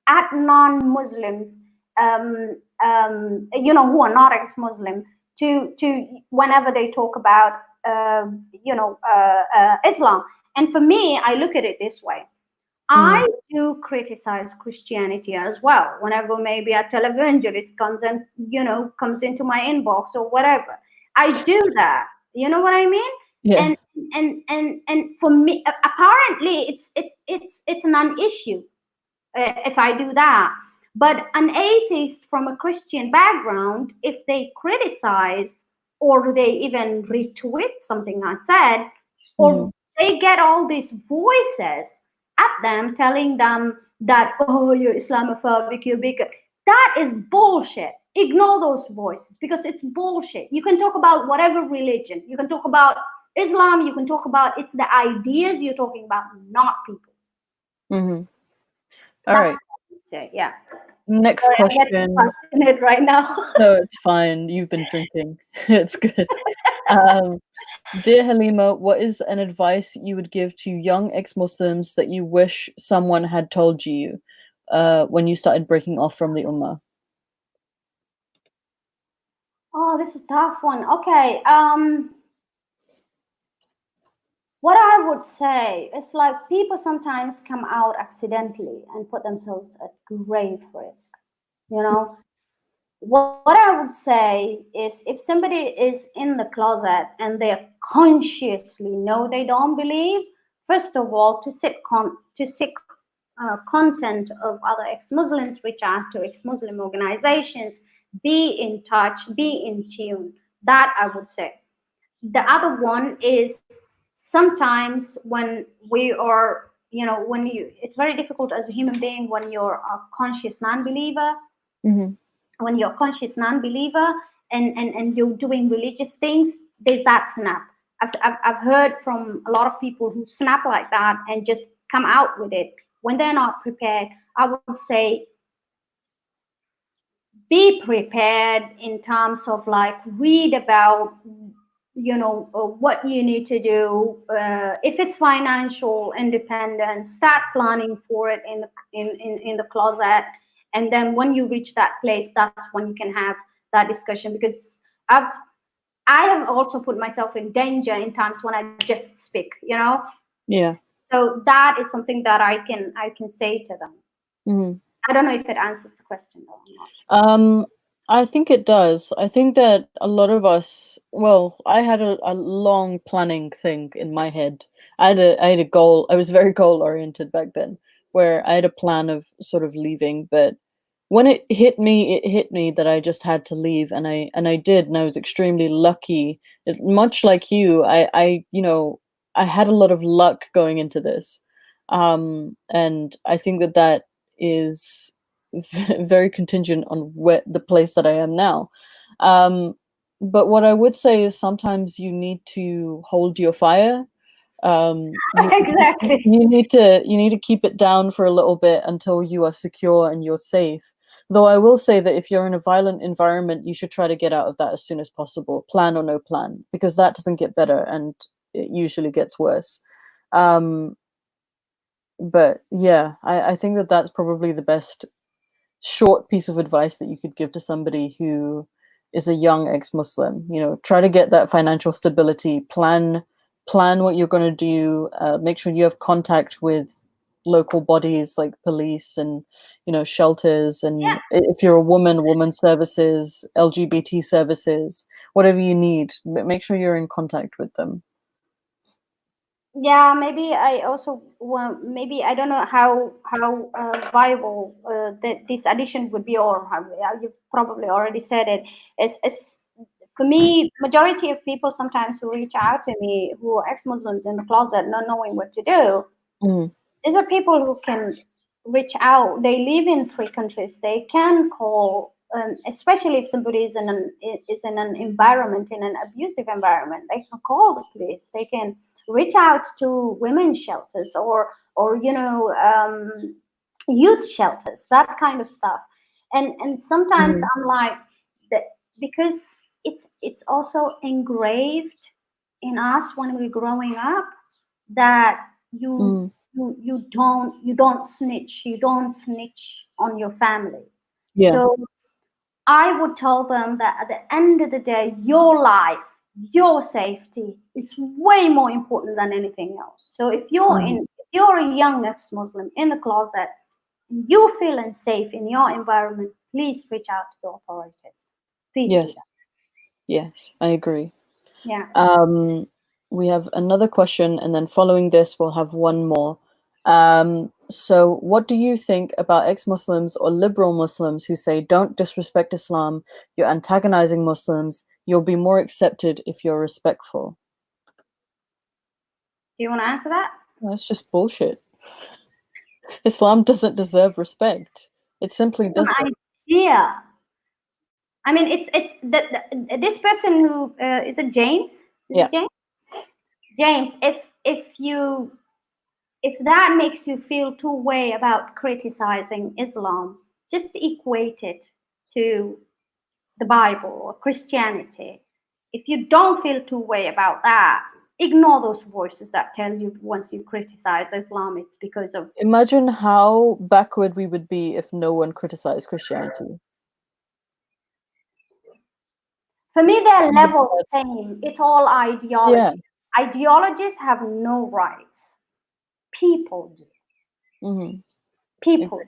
at non-Muslims, who are not ex-Muslim, to whenever they talk about, Islam. And for me, I look at it this way. I do criticize Christianity as well. Whenever maybe a televangelist comes into my inbox or whatever, I do that. You know what I mean? Yeah. And for me, apparently, it's a non-issue if I do that. But an atheist from a Christian background, if they criticize or they even retweet something I said, or they get all these voices at them telling them that, oh, you're Islamophobic, you're bigot. That is bullshit. Ignore those voices because it's bullshit. You can talk about whatever religion. You can talk about Islam. You can talk about, it's the ideas you're talking about, not people. All That's right. what I would say. Yeah. Next Sorry, I'm getting question. passionate right now. No, it's fine. You've been drinking. It's good. Dear Halima, what is an advice you would give to young ex-Muslims that you wish someone had told you when you started breaking off from the Ummah? Oh, this is a tough one. Okay. What I would say is, like, people sometimes come out accidentally and put themselves at grave risk. You know, what I would say is, if somebody is in the closet and they consciously know they don't believe, first of all, to seek content of other ex-Muslims, reach out to ex-Muslim organizations, be in touch, be in tune. That I would say. The other one is, sometimes when we are, it's very difficult as a human being when you're a conscious non-believer, when you're a conscious non-believer and you're doing religious things, there's that snap. I've heard from a lot of people who snap like that and just come out with it when they're not prepared. I would say, be prepared in terms of, like, read about what you need to do. If it's financial independence, start planning for it in the closet, and then when you reach that place, that's when you can have that discussion, because I have also put myself in danger in times when I just speak. Yeah. So that is something that I can say to them. I don't know if it answers the question though or not. I think it does. I think that a lot of us, well, I had a long planning thing in my head. I had a goal. I was very goal oriented back then, where I had a plan of sort of leaving, but when it hit me that I just had to leave, and I did, and I was extremely lucky. Much like you, I had a lot of luck going into this, and I think that that is very contingent on where the place that I am now. Um, but what I would say is sometimes you need to hold your fire. You Exactly. you need to keep it down for a little bit until you are secure and you're safe. Though I will say that if you're in a violent environment, you should try to get out of that as soon as possible, plan or no plan, because that doesn't get better and it usually gets worse. Um, but yeah, I think that that's probably the best short piece of advice that you could give to somebody who is a young ex-Muslim. You know, try to get that financial stability, plan what you're going to do, make sure you have contact with local bodies like police and, you know, shelters, and if you're a woman services, LGBT services, whatever you need, make sure you're in contact with them. Yeah, maybe I also want, maybe I don't know how viable that this addition would be, or how you probably already said it. It's for me, majority of people sometimes who reach out to me who are ex-Muslims in the closet, not knowing what to do. Mm, These are people who can reach out. They live in free countries. They can call, especially if somebody is in an environment, in an abusive environment. They can call the police. They can reach out to women's shelters, or youth shelters, that kind of stuff. And sometimes mm, I'm like that, because it's also engraved in us when we're growing up, that you mm, you don't snitch, you don't snitch on your family. yeah. So I would tell them that at the end of the day, your life, your safety is way more important than anything else. So Mm, if you're a young ex-Muslim in the closet, and you feel unsafe in your environment, please reach out to the authorities. Please do yes, that. yes, I agree. Yeah. Um, we have another question, and then following this, we'll have one more. So, what do you think about ex-Muslims or liberal Muslims who say, don't disrespect Islam, you're antagonizing Muslims, you'll be more accepted if you're respectful? Do you want to answer that? That's just bullshit. Islam doesn't deserve respect. It simply An doesn't. idea. I mean, it's this person who is it James? Is Yeah. it James? James, if that makes you feel two way about criticizing Islam, just equate it to the Bible or Christianity. If you don't feel two way about that, ignore those voices that tell you once you criticize Islam, it's because of. Imagine how backward we would be if no one criticized Christianity. For me, they're level same. It's all Yeah. ideology. Ideologies have no rights. People do. Mm-hmm. People.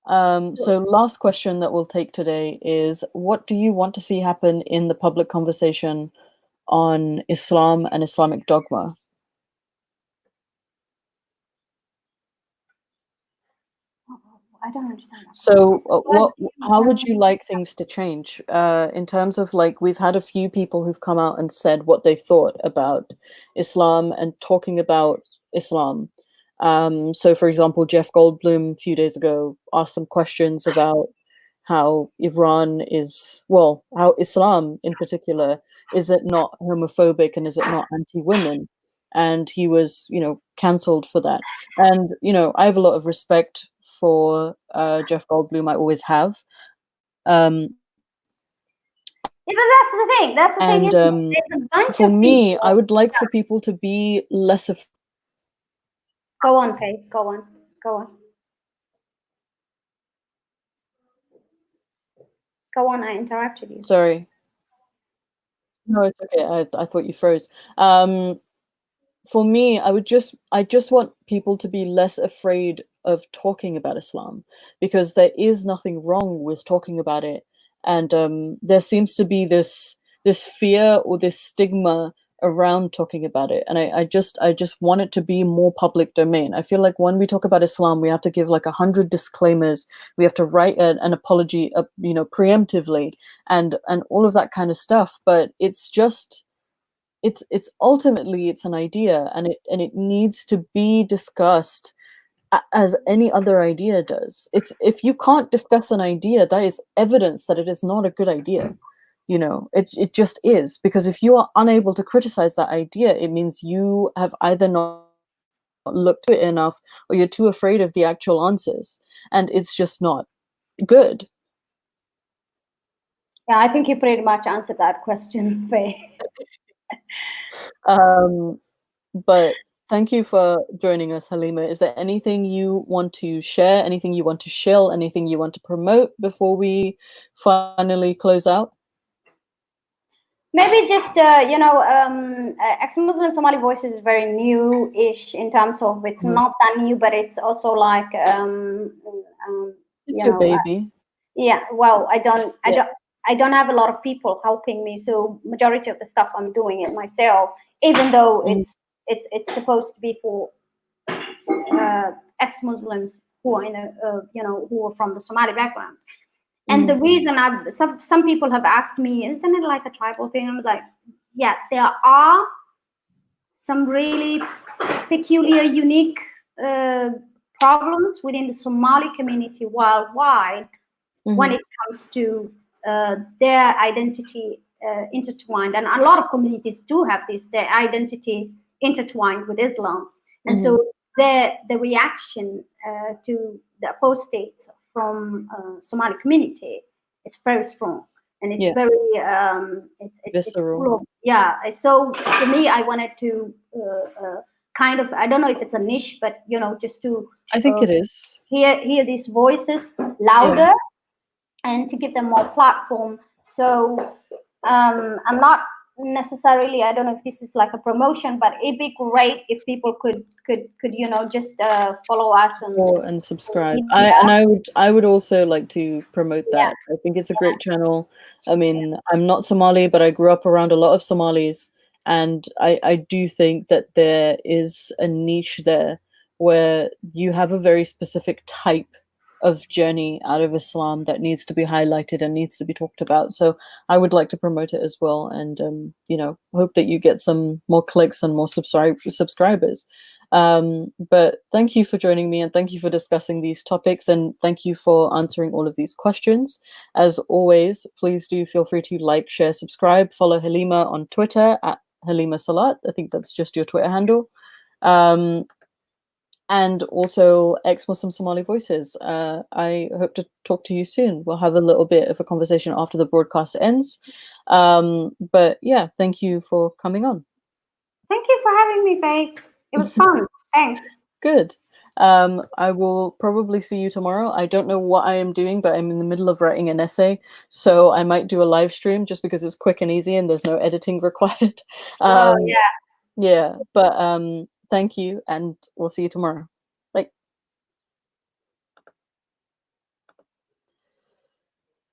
So So last question that we'll take today is, what do you want to see happen in the public conversation on Islam and Islamic dogma? I don't understand that question. So, What do you how would want? you like things to change? In terms of, like, we've had a few people who've come out and said what they thought about Islam and talking about Islam. So, for example, Jeff Goldblum a few days ago asked some questions about how Iran is, well, how Islam in particular, is it not homophobic and is it not anti-women? And he was, you know, cancelled for that. And, you know, I have a lot of respect for Jeff Goldblum. I always have. Um, Yeah, but that's the thing. That's the thing, and isn't it? There's a bunch for of me, I people. would like for people to be less of. Go on, Faith. Go on. Go on. Go on. I interrupted you. Sorry. No, it's okay. I thought you froze. For me, I just want people to be less afraid of talking about Islam, because there is nothing wrong with talking about it. And there seems to be this fear or this stigma around talking about it, and I just want it to be more public domain. I feel like when we talk about Islam, we have to give like 100 disclaimers. We have to write an apology, preemptively, and all of that kind of stuff. But it's just it's ultimately it's an idea, and it needs to be discussed as any other idea does. It's if you can't discuss an idea, that is evidence that it is not a good idea. It just is, because if you are unable to criticize that idea, it means you have either not looked at it enough, or you're too afraid of the actual answers, and it's just not good. Yeah, I think you pretty much answered that question, Faye. But thank you for joining us, Halima. Is there anything you want to share, anything you want to shill, anything you want to promote before we finally close out? Maybe just ex-Muslim Somali Voices is very new-ish in terms of it's not that new, but it's also like It's your baby. Yeah. Well, I don't have a lot of people helping me, so majority of the stuff I'm doing it myself, even though it's supposed to be for ex-Muslims who are who are from the Somali background. And the reason some people have asked me, isn't it like a tribal thing? I'm like, yeah, there are some really peculiar, unique problems within the Somali community worldwide when it comes to their identity intertwined. And a lot of communities do have this, their identity intertwined with Islam. And so the reaction to the apostates from Somali community is very strong, and it's very it's visceral. So for me, I wanted to kind of, I don't know if it's a niche, but just to I think it is hear these voices louder and to give them more platform. So I'm not necessarily, I don't know if this is like a promotion, but it'd be great if people could just follow us and subscribe. I would also like to promote that. I think it's a great channel. I mean, I'm not Somali, but I grew up around a lot of Somalis, and I do think that there is a niche there where you have a very specific type of journey out of Islam that needs to be highlighted and needs to be talked about. So I would like to promote it as well, and hope that you get some more clicks and more subscribers. But thank you for joining me, and thank you for discussing these topics, and thank you for answering all of these questions. As always, please do feel free to like, share, subscribe, follow Halima on Twitter at Halima Salat. I think that's just your Twitter handle. And also ex-Muslim Somali Voices. I hope to talk to you soon. We'll have a little bit of a conversation after the broadcast ends. But yeah, thank you for coming on. Thank you for having me, Faye. It was fun. Thanks. Good. I will probably see you tomorrow. I don't know what I am doing, but I'm in the middle of writing an essay, so I might do a live stream just because it's quick and easy and there's no editing required. Yeah. Yeah, but thank you, and we'll see you tomorrow.